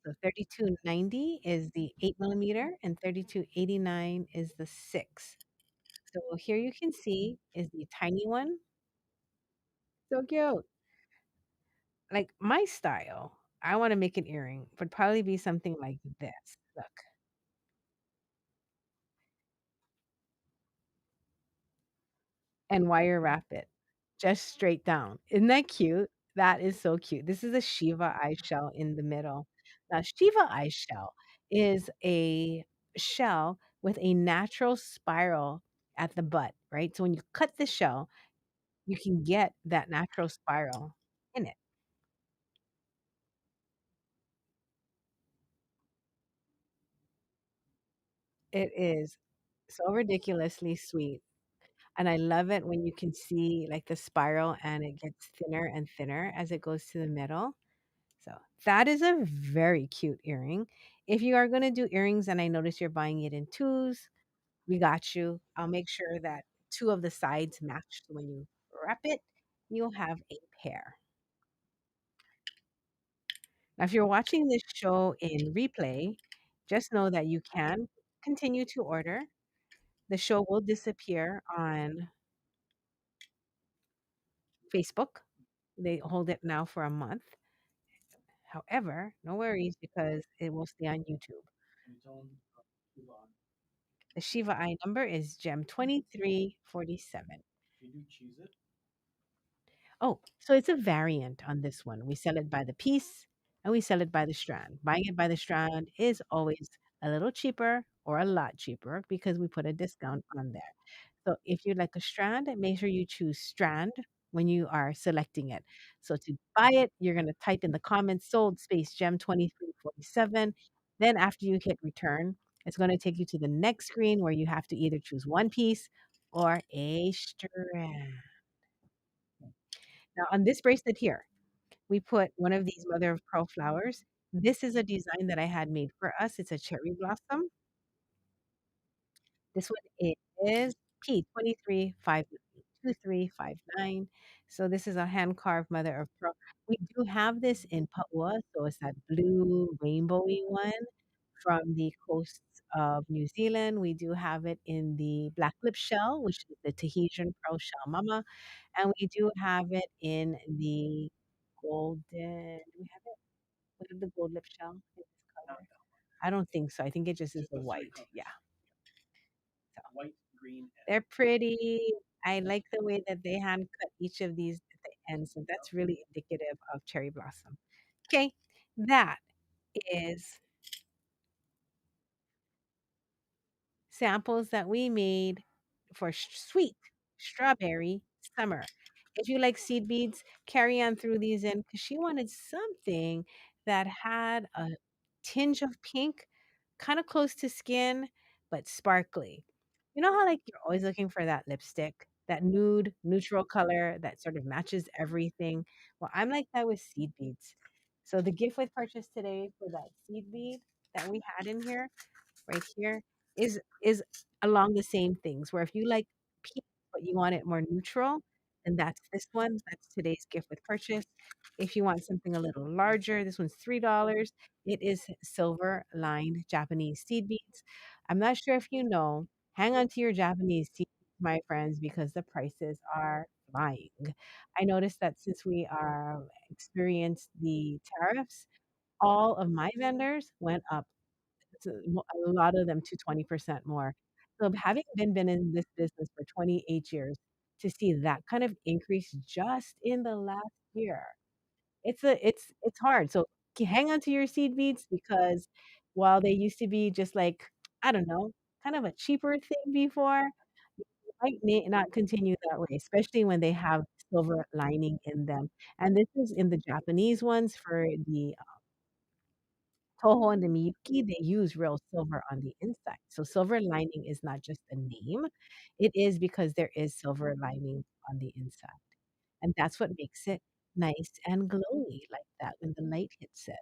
B: So 3290 is the 8 millimeter, and 3289 is the 6. So here you can see is the tiny one. So cute. Like my style, I want to make an earring would probably be something like this. Look, and wire wrap it just straight down. Isn't that cute? That is so cute. This is a Shiva eye shell in the middle. Now, Shiva eye shell is a shell with a natural spiral at the butt, right? So when you cut the shell, you can get that natural spiral in it. It is so ridiculously sweet. And I love it when you can see like the spiral and it gets thinner and thinner as it goes to the middle. So that is a very cute earring. If you are going to do earrings and I notice you're buying it in twos, we got you. I'll make sure that two of the sides match. So when you wrap it, you'll have a pair. Now, if you're watching this show in replay, just know that you can continue to order. The show will disappear on Facebook. They hold it now for a month. However, no worries because it will stay on YouTube. The Shiva Eye number is Gem 2347. Oh, so it's a variant on this one. We sell it by the piece and we sell it by the strand. Buying it by the strand is always a little cheaper or a lot cheaper because we put a discount on there. So if you'd like a strand, make sure you choose strand when you are selecting it. So to buy it, you're going to type in the comments sold space gem 2347. Then after you hit return, it's going to take you to the next screen where you have to either choose one piece or a strand. Now on this bracelet here, we put one of these mother of pearl flowers. This is a design that I had made for us. It's a cherry blossom. This one is P2359. So this is a hand carved mother of pearl. We do have this in Paua, so it's that blue rainbowy one from the coasts of New Zealand. We do have it in the black lip shell, which is the Tahitian pearl shell mama, and we do have it in the golden. Do we have it? We have the gold lip shell in this color. I don't think so. I think it just is the white. Yeah. So they're pretty. I like the way that they hand cut each of these at the end. So that's really indicative of cherry blossom. Okay. That is samples that we made for sweet strawberry summer. If you like seed beads, Kari Ann threw these in because she wanted something that had a tinge of pink, kind of close to skin, but sparkly. You know how like you're always looking for that lipstick, that nude, neutral color that sort of matches everything? Well, I'm like that with seed beads. So the gift with purchase today for that seed bead that we had in here right here is along the same things where if you like pink but you want it more neutral, then that's this one. That's today's gift with purchase. If you want something a little larger, this one's $3. It is silver lined Japanese seed beads. I'm not sure if you know, hang on to your Japanese seed beads, my friends, because the prices are flying. I noticed that since we are experienced the tariffs, all of my vendors went up a lot of them to 20% more. So having been in this business for 28 years, to see that kind of increase just in the last year, it's hard. So hang on to your seed beads because while they used to be just like, I don't know, kind of a cheaper thing before, you might not continue that way, especially when they have silver lining in them. And this is in the Japanese ones for the Toho and the Miyuki, they use real silver on the inside. So silver lining is not just a name, it is because there is silver lining on the inside. And that's what makes it nice and glowy like that when the light hits it.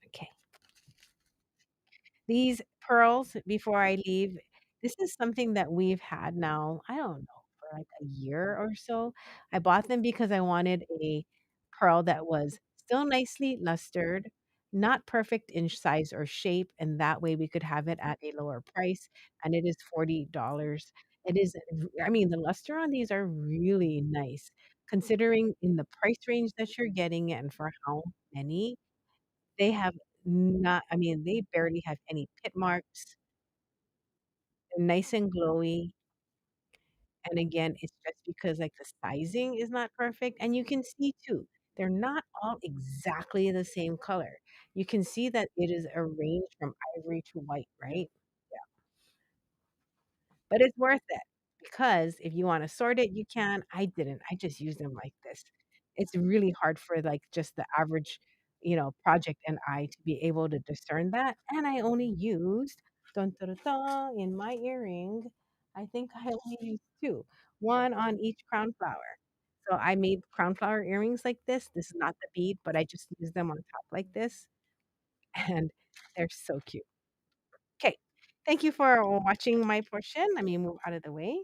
B: Okay. These pearls, before I leave, this is something that we've had now, I don't know, for like a year or so. I bought them because I wanted a pearl that was still nicely lustered, not perfect in size or shape, and that way we could have it at a lower price. And it is $40. It is, I mean, the luster on these are really nice, considering in the price range that you're getting and for how many. They have not I mean, they barely have any pit marks. They're nice and glowy, and again, it's just because, like, the sizing is not perfect, and you can see too, they're not all exactly the same color. You can see that it is a range from ivory to white, right? Yeah. But it's worth it because if you wanna sort it, you can. I didn't. I just use them like this. It's really hard for, like, just the average, project and I to be able to discern that, and I only used dun, dun, dun, dun, in my earring, I think I only used 2, 1 on each crown flower. So I made crown flower earrings like this. This is not the bead, but I just use them on top like this, and they're so cute. Okay, thank you for watching my portion. Let me move out of the way.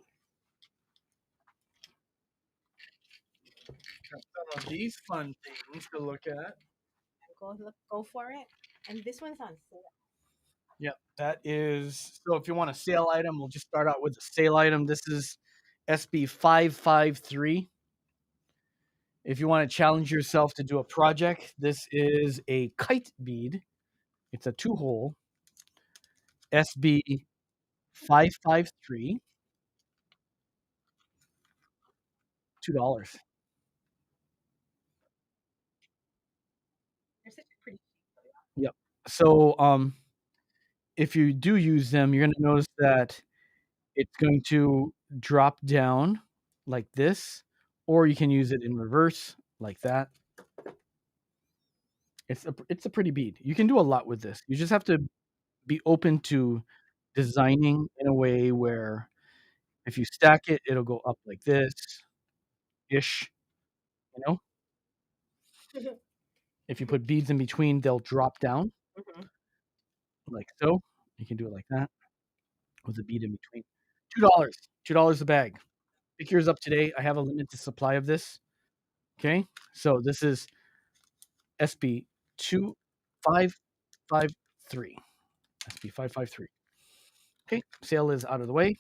A: Got some of these fun things to look at.
B: go for it. And this one's on sale.
A: Yep, that is. So if you want a sale item, we'll just start out with a sale item. This is SB 553. If you want to challenge yourself to do a project, this is a kite bead. It's a 2-hole SB 553, $2.
B: They're such a pretty.
A: Yep. So if you do use them, you're going to notice that it's going to drop down like this, or you can use it in reverse like that. It's a pretty bead. You can do a lot with this. You just have to be open to designing in a way where if you stack it, it'll go up like this ish, you know? If you put beads in between, they'll drop down
B: Mhm.
A: like so. You can do it like that with a bead in between. $2. $2 a bag. Pick yours up today. I have a limited supply of this. Okay? So this is SB 2553. SB 553. Okay, sale is out of the way.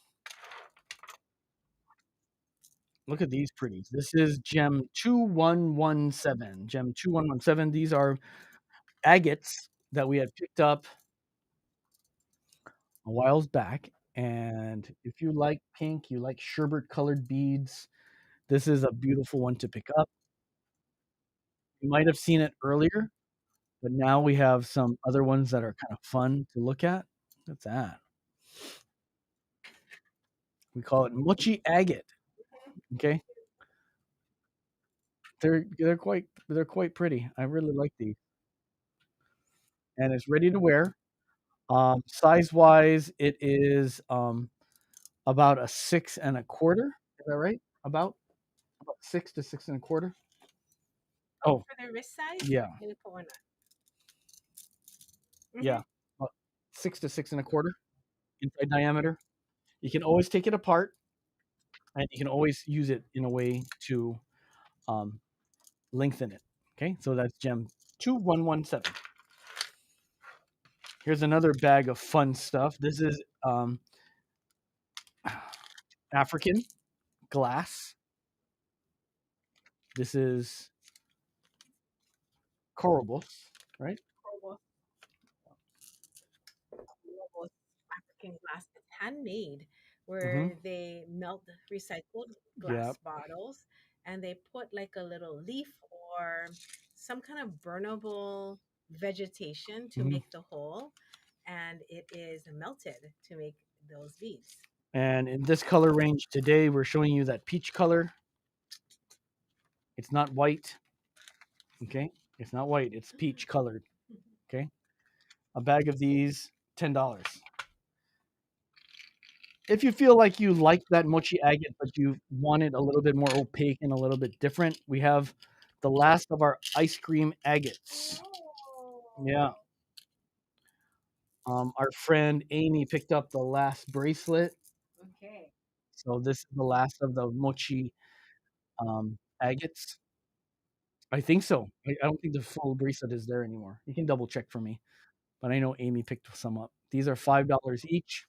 A: Look at these pretties. This is Gem 2117. Gem 2117. These are agates that we had picked up a whiles back. And if you like pink, you like sherbet colored beads, this is a beautiful one to pick up. You might have seen it earlier, but now we have some other ones that are kind of fun to look at. Look at that. We call it mochi agate. Okay. They're quite pretty. I really like these. And it's ready to wear. Size wise, it is about a 6 1/4. Is that right? About 6 to 6 1/4. Oh,
B: For the wrist size,
A: yeah,
B: maybe put one on.
A: yeah. About 6 to 6 1/4 inside diameter. You can always take it apart, and you can always use it in a way to um, lengthen it. Okay, so that's gem 2117. Here's another bag of fun stuff. This is African glass. This is corobos, right?
B: Global African glass. It's handmade,
A: Mm-hmm.
B: where they melt recycled
A: Yeah.
B: glass bottles and they put like a little leaf or some kind of burnable vegetation to
A: Mm-hmm.
B: make the hole, and it is melted to make those beads.
A: And in this color range today, we're showing you that peach color. It's not white. Okay. It's not white. It's peach colored. Okay. A bag of these, $10. If you feel like you like that mochi agate, but you want it a little bit more opaque and a little bit different, we have the last of our ice cream agates. Yeah. Our friend Amy picked up the last bracelet.
B: Okay.
A: So this is the last of the mochi agates. I think so. I don't think the full bracelet is there anymore. You can double check for me. But I know Amy picked some up. These are $5 each.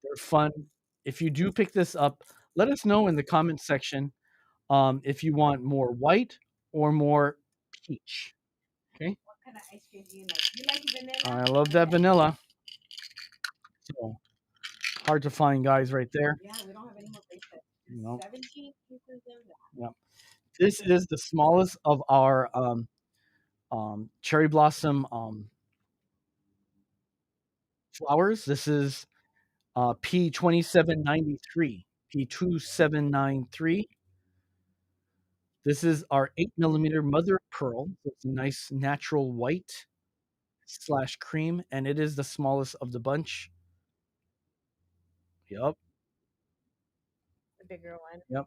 A: They're fun. If you do pick this up, let us know in the comment section if you want more white or more peach. Okay.
B: What kind of ice cream do you like? You like vanilla?
A: I love that vanilla. So hard to find, guys, right there.
B: Yeah, we don't have any more bracelets.
A: You know.
B: 17 pieces of that.
A: Yeah. This is the smallest of our cherry blossom flowers. This is P2793. P2793. This is our 8 millimeter mother of pearl. So it's a nice natural white slash cream, and it is the smallest of the bunch. Yep.
B: The bigger one.
A: Yep.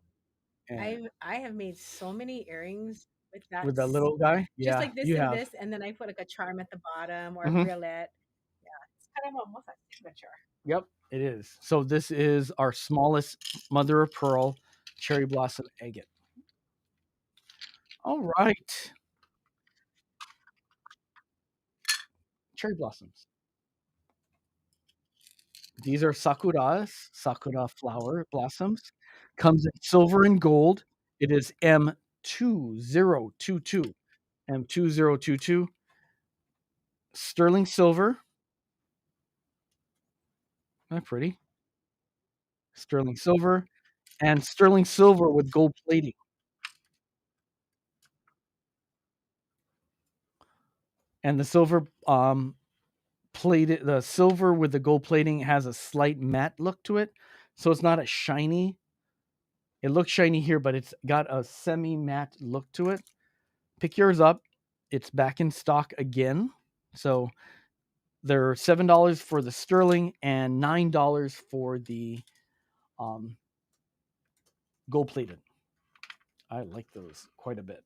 A: And
B: I have made so many earrings with that,
A: with that little guy,
B: just
A: yeah,
B: like this
A: you
B: and
A: have.
B: this, and then I put like a charm at the bottom or a
A: Hmm.
B: brillet. Yeah, it's kind of almost a signature.
A: Yep, it is. So this is our smallest mother of pearl cherry blossom agate. All right. cherry blossoms. These are sakuras, sakura flower blossoms. Comes in silver and gold. It is M2022. M2022. Sterling silver. Isn't that pretty? Sterling silver. And sterling silver with gold plating. And the silver plated, the silver with the gold plating has a slight matte look to it. So it's not a shiny. It looks shiny here, but it's got a semi matte look to it. Pick yours up. It's back in stock again. So they're $7 for the sterling and $9 for the gold plated. I like those quite a bit.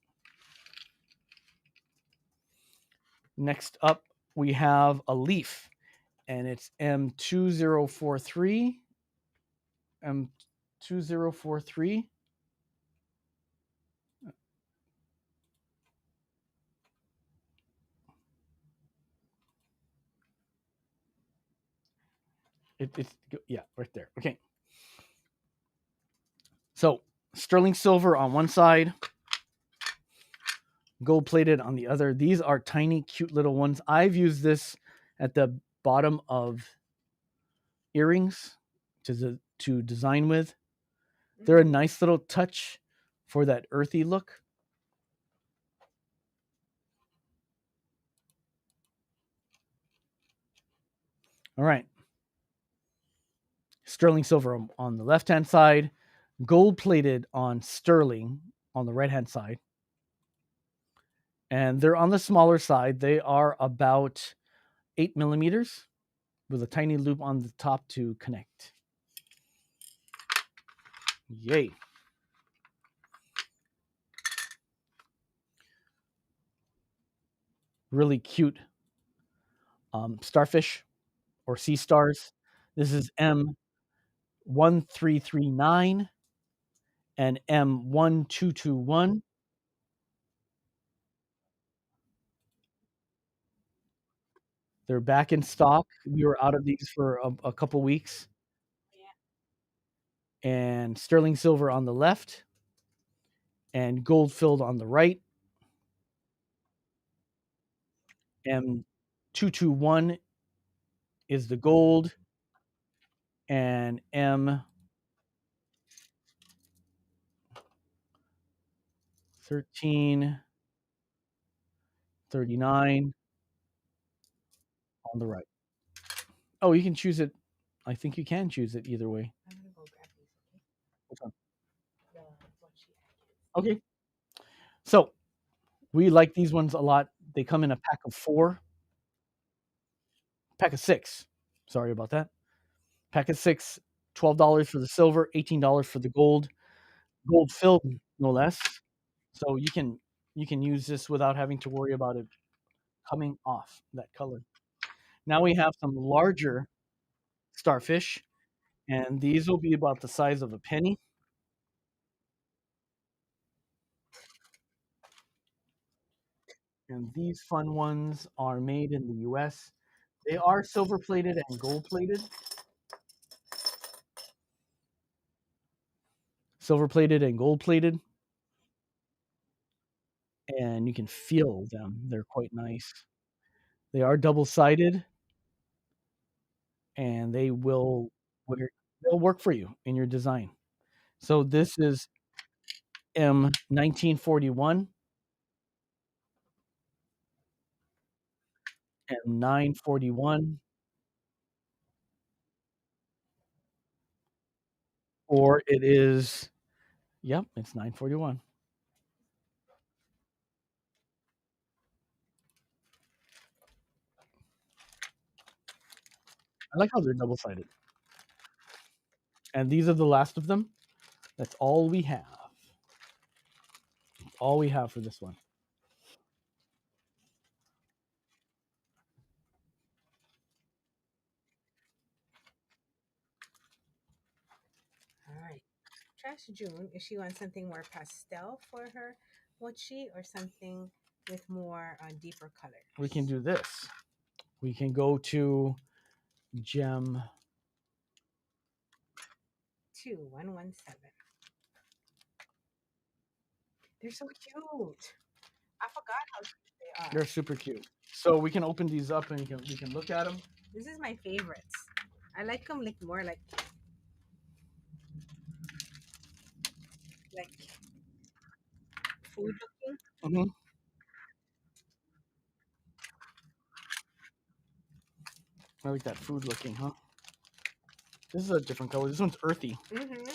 A: Next up, we have a leaf, and it's M2043. M2043. It's yeah, right there. Okay. So sterling silver on one side, gold plated on the other. These are tiny, cute little ones. I've used this at the bottom of earrings to design with. They're a nice little touch for that earthy look. All right. Sterling silver on the left hand side, gold plated on sterling on the right hand side. And they're on the smaller side. They are about 8 millimeters with a tiny loop on the top to connect. Yay. Really cute starfish or sea stars. This is M1339 and M1221. They're back in stock. We were out of these for a couple weeks. And sterling silver on the left and gold filled on the right. M221 is the gold, and M1339 on the right. Oh, you can choose it. I think you can choose it either way. I'm gonna go grab these. Which one? Okay. So we like these ones a lot. They come in a pack of 4, pack of 6. Sorry about that. Pack of 6, $12 for the silver, $18 for the gold. Gold filled, no less. So you can use this without having to worry about it coming off that color. Now we have some larger starfish, and these will be about the size of a penny. And these fun ones are made in the US. They are silver plated and gold plated. Silver plated and gold plated. And you can feel them. They're quite nice. They are double sided, and they'll work for you in your design. So this is M1941, M941, or it is, yep, it's 941. I like how they're double sided. And these are the last of them. That's all we have. All we have for this one.
B: All right. Trash June if she wants something more pastel for her mochi or something with more deeper color.
A: We can do this. We can go to gem.
B: 2117. They're so cute. I forgot how cute they are.
A: They're super cute. So we can open these up and we can look at them.
B: This is my favorites. I like them like more like food looking.
A: Hmm. I like that food looking, huh? This is a different color. This one's earthy.
B: Mm-hmm.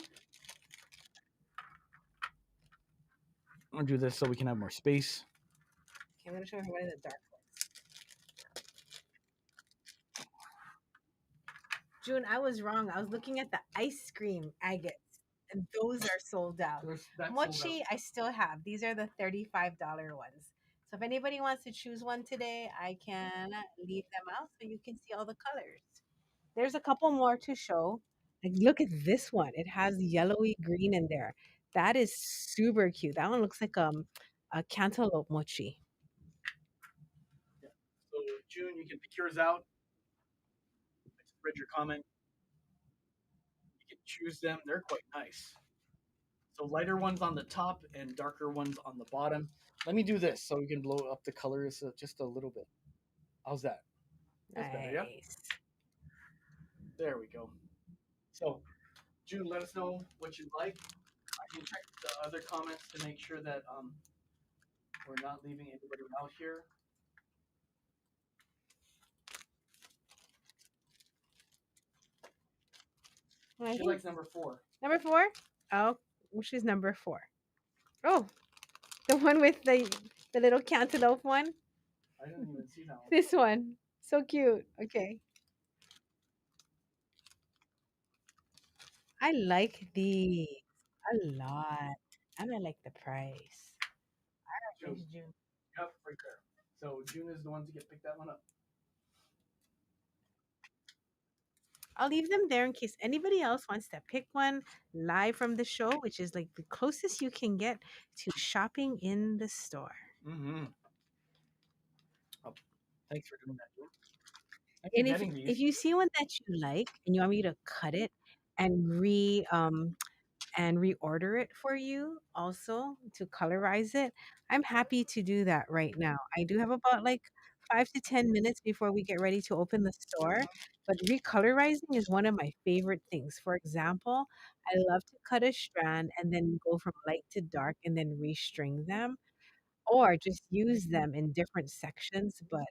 A: I'm gonna do this so we can have more space.
B: Okay, I'm gonna show her one of the dark ones. June, I was wrong. I was looking at the ice cream agates, and those are sold out.
A: That's
B: Mochi, I still have. These are the $35 ones. So if anybody wants to choose one today, I can leave them out so you can see all the colors. There's a couple more to show. Like, look at this one. It has yellowy green in there. That is super cute. That one looks like a cantaloupe mochi.
A: Yeah. So June, you can pick yours out. I just read your comment. You can choose them. They're quite nice. So lighter ones on the top and darker ones on the bottom. Let me do this so we can blow up the colors just a little bit. How's that? That's better, yeah?
B: Nice.
A: There we go. So, June, let us know what you like. I can check the other comments to make sure that we're not leaving anybody out here.
B: I
A: She
B: think
A: likes number 4.
B: number four. Oh, which is number four? Oh, the one with the little cantaloupe one.
A: I didn't even see that one.
B: This one. So cute. Okay. I like these a lot. And I like the price.
A: June.
B: Thanks, June.
A: Yep, right there. So June is the one to get pick that one up.
B: I'll leave them there in case anybody else wants to pick one live from the show, which is like the closest you can get to shopping in the store.
A: Mm-hmm. Oh, thanks for doing that, June. Thanks for
B: And
A: getting
B: if
A: these.
B: you see one that you like and you want me to cut it and and reorder it for you also to colorize it, I'm happy to do that right now. I do have about like 5 to 10 minutes before we get ready to open the store. But recolorizing is one of my favorite things. For example, I love to cut a strand and then go from light to dark and then restring them or just use them in different sections, but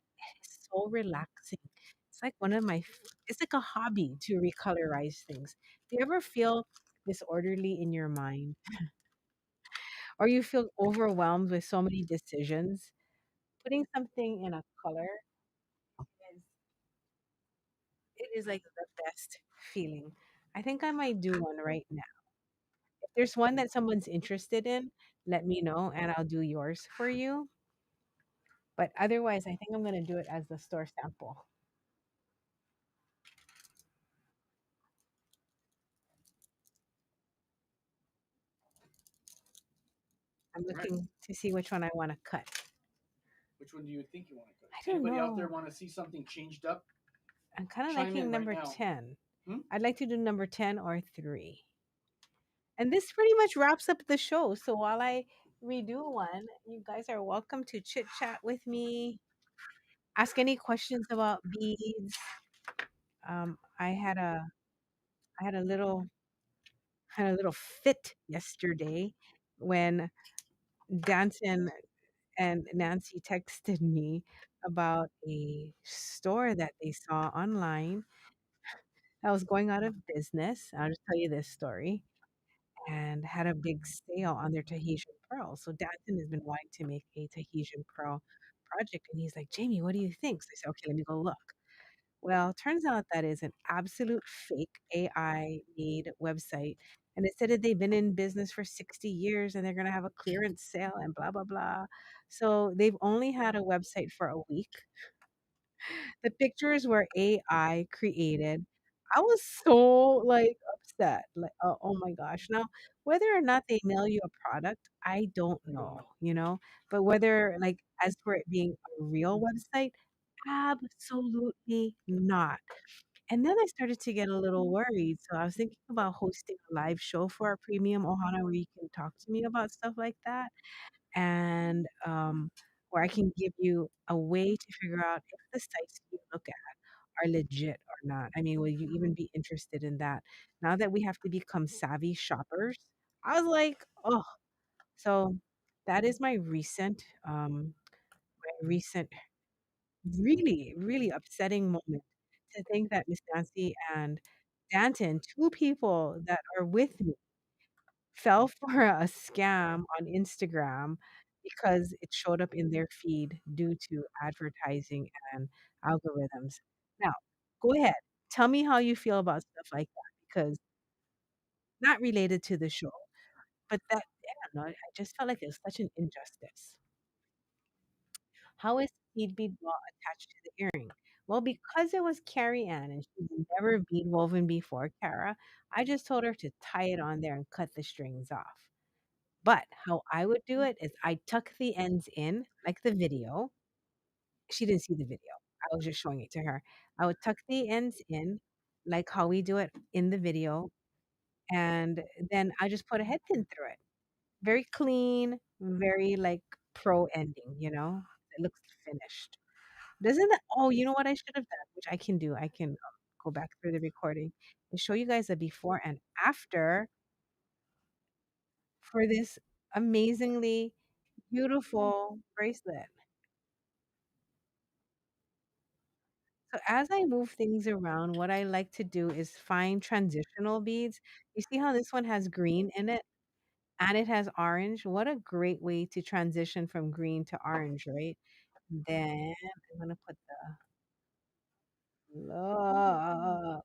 B: it's so relaxing. It's like one of my it's like a hobby to recolorize things. Do you ever feel disorderly in your mind or you feel overwhelmed with so many decisions? Putting something in a color is it is like the best feeling. I think I might do one right now. If there's one that someone's interested in, let me know and I'll do yours for you. But otherwise, I think I'm going to do it as the store sample. I'm
A: All right.
B: looking to see which one I want to cut.
A: Which one do you think you want to cut?
B: I don't
A: Anybody out there
B: know.
A: want to see something changed up?
B: I'm kind of
A: Chime
B: liking
A: in right
B: number
A: now.
B: 10.
A: Hmm?
B: I'd like to do number 10 or 3. And this pretty much wraps up the show. So while I redo one, you guys are welcome to chit chat with me, ask any questions about beads. Um, I had a I had a little fit yesterday when Danson and Nancy texted me about a store that they saw online that was going out of business. I'll just tell you this story and had a big sale on their Tahitian pearl. So Danton has been wanting to make a Tahitian pearl project, and he's like, Jamie, what do you think? So I said, okay, let me go look. Well, turns out that is an absolute fake AI made website. And it said that they've been in business for 60 years and they're going to have a clearance sale and blah, blah, blah. So they've only had a website for a week. The pictures were AI created. I was so like upset. Like, oh my gosh. Now, whether or not they mail you a product, I don't
A: You don't
B: know,
A: know.
B: you know, but whether like as for it being a real website, Absolutely not. And then I started to get a little worried. So I was thinking about hosting a live show for our premium Ohana where you can talk to me about stuff like that. And where I can give you a way to figure out if the sites you look at are legit or not. I mean, will you even be interested in that? Now that we have to become savvy shoppers, I was like, oh, so that is my recent really, really upsetting moment to think that Miss Nancy and Danton, 2 people that are with me, fell for a scam on Instagram because it showed up in their feed due to advertising and algorithms. Now, go ahead. Tell me how you feel about stuff like that because not related to the show, but that I don't know, I just felt like it was such an injustice. How is seed bead ball attached to the earring? Well, because it was Kari Ann and she's never bead woven before, Kara, I just told her to tie it on there and cut the strings off. But how I would do it is I tuck the ends in, like the video. She didn't see the video. I was just showing it to her. I would tuck the ends in, like how we do it in the video, and then I just put a head pin through it. Very clean, very like pro ending, you know? It looks finished. Doesn't that oh, you know what I should have done, which I can do. I can go back through the recording and show you guys a before and after for this amazingly beautiful bracelet. So as I move things around, what I like to do is find transitional beads. You see how this one has green in it and it has orange? What a great way to transition from green to orange, right? Then I'm gonna put the look.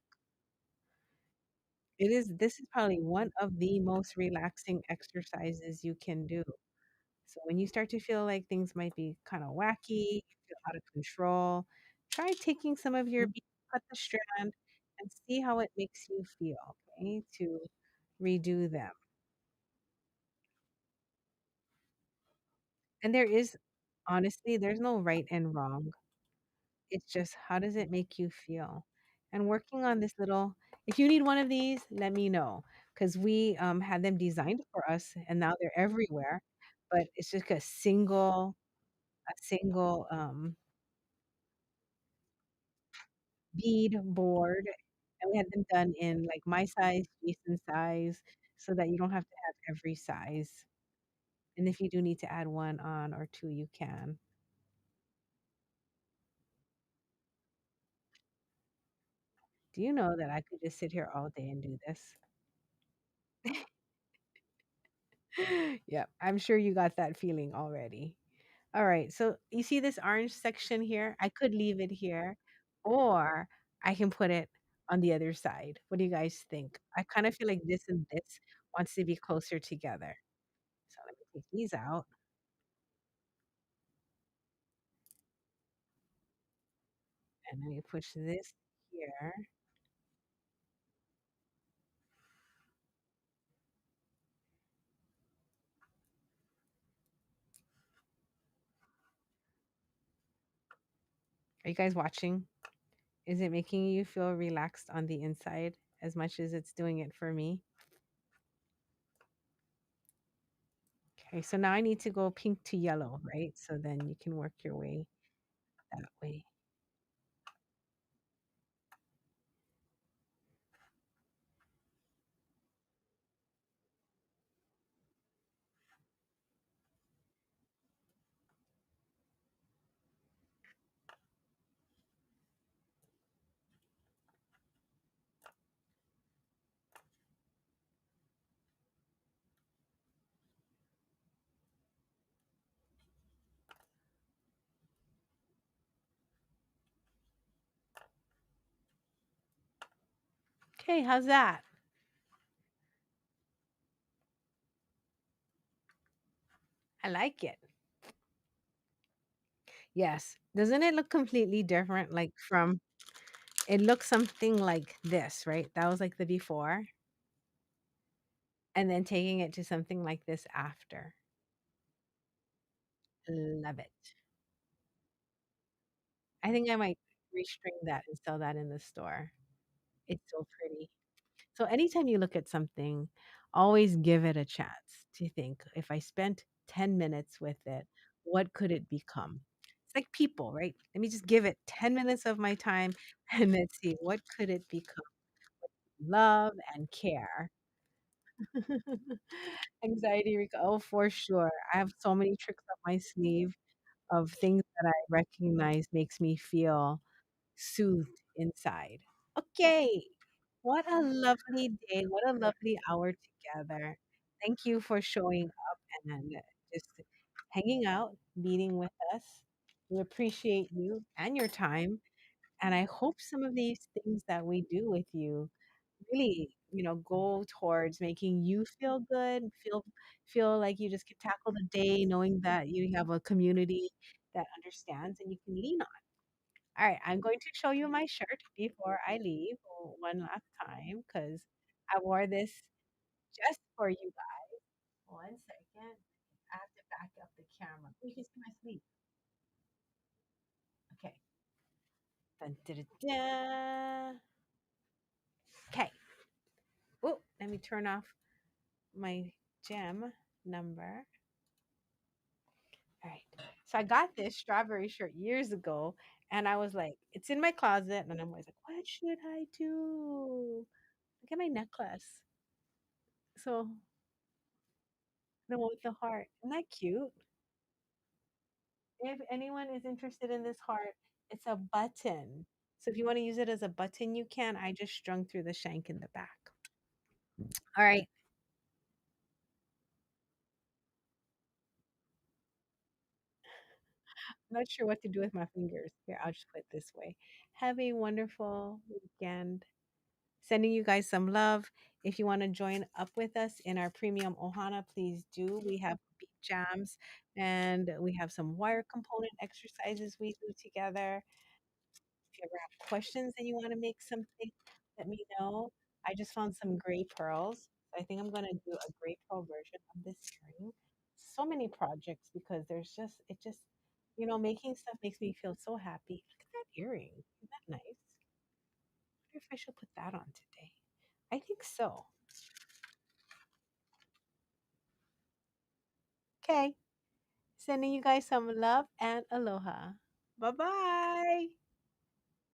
B: This is probably one of the most relaxing exercises you can do. So when you start to feel like things might be kind of wacky, feel out of control, try taking some of your beads, cut the strand, and see how it makes you feel, okay? To redo them. And there is honestly, there's no right and wrong. It's just how does it make you feel? And working on this little if you need one of these, let me know because we had them designed for us and now they're everywhere. But it's just a single bead board and we had them done in like my size, Jason's size, so that you don't have to have every size. And if you do need to add one on or two, you can. Do you know that I could just sit here all day and do this? Yep, I'm sure you got that feeling already. All right, so you see this orange section here? I could leave it here, or I can put it on the other side. What do you guys think? I kind of feel like this and this wants to be closer together. So let me take these out, and let me push this here. Are you guys watching? Is it making you feel relaxed on the inside as much as it's doing it for me? Okay, so now I need to go pink to yellow, right? So then you can work your way that way. Okay, how's that? I like it. Yes. Doesn't it look completely different? Like from it looks something like this, right? That was like the before, and then taking it to something like this after. Love it. I think I might restring that and sell that in the store. It's so pretty. So anytime you look at something, always give it a chance to think, if I spent 10 minutes with it, what could it become? It's like people, right? Let me just give it 10 minutes of my time and let's see what could it become. Love and care. Anxiety oh, for sure. I have so many tricks up my sleeve of things that I recognize makes me feel soothed inside. Okay. What a lovely day. What a lovely hour together. Thank you for showing up and just hanging out, meeting with us. We appreciate you and your time. And I hope some of these things that we do with you really, go towards making you feel good, feel like you just can tackle the day knowing that you have a community that understands and you can lean on. All right, I'm going to show you my shirt before I leave one last time because I wore this just for you guys. One second. I have to back up the camera. You can see my sleeve. Okay. Dun, dun, dun, dun. Okay. Oh, let me turn off my gem number. All right. So I got this strawberry shirt years ago, and I was like, it's in my closet, and I'm always like, what should I do? Look at my necklace. So the one with the heart. Isn't that cute? If anyone is interested in this heart, it's a button. So if you want to use it as a button, you can. I just strung through the shank in the back. All right. I'm not sure what to do with my fingers. Here, I'll just put it this way. Have a wonderful weekend. Sending you guys some love. If you want to join up with us in our premium Ohana, please do. We have beat jams and we have some wire component exercises we do together. If you ever have questions and you want to make something, let me know. I just found some gray pearls. I think I'm going to do a gray pearl version of this earring. So many projects because it just, making stuff makes me feel so happy. Look at that earring. Isn't that nice? I wonder if I should put that on today. I think so. Okay. Sending you guys some love and aloha. Bye bye.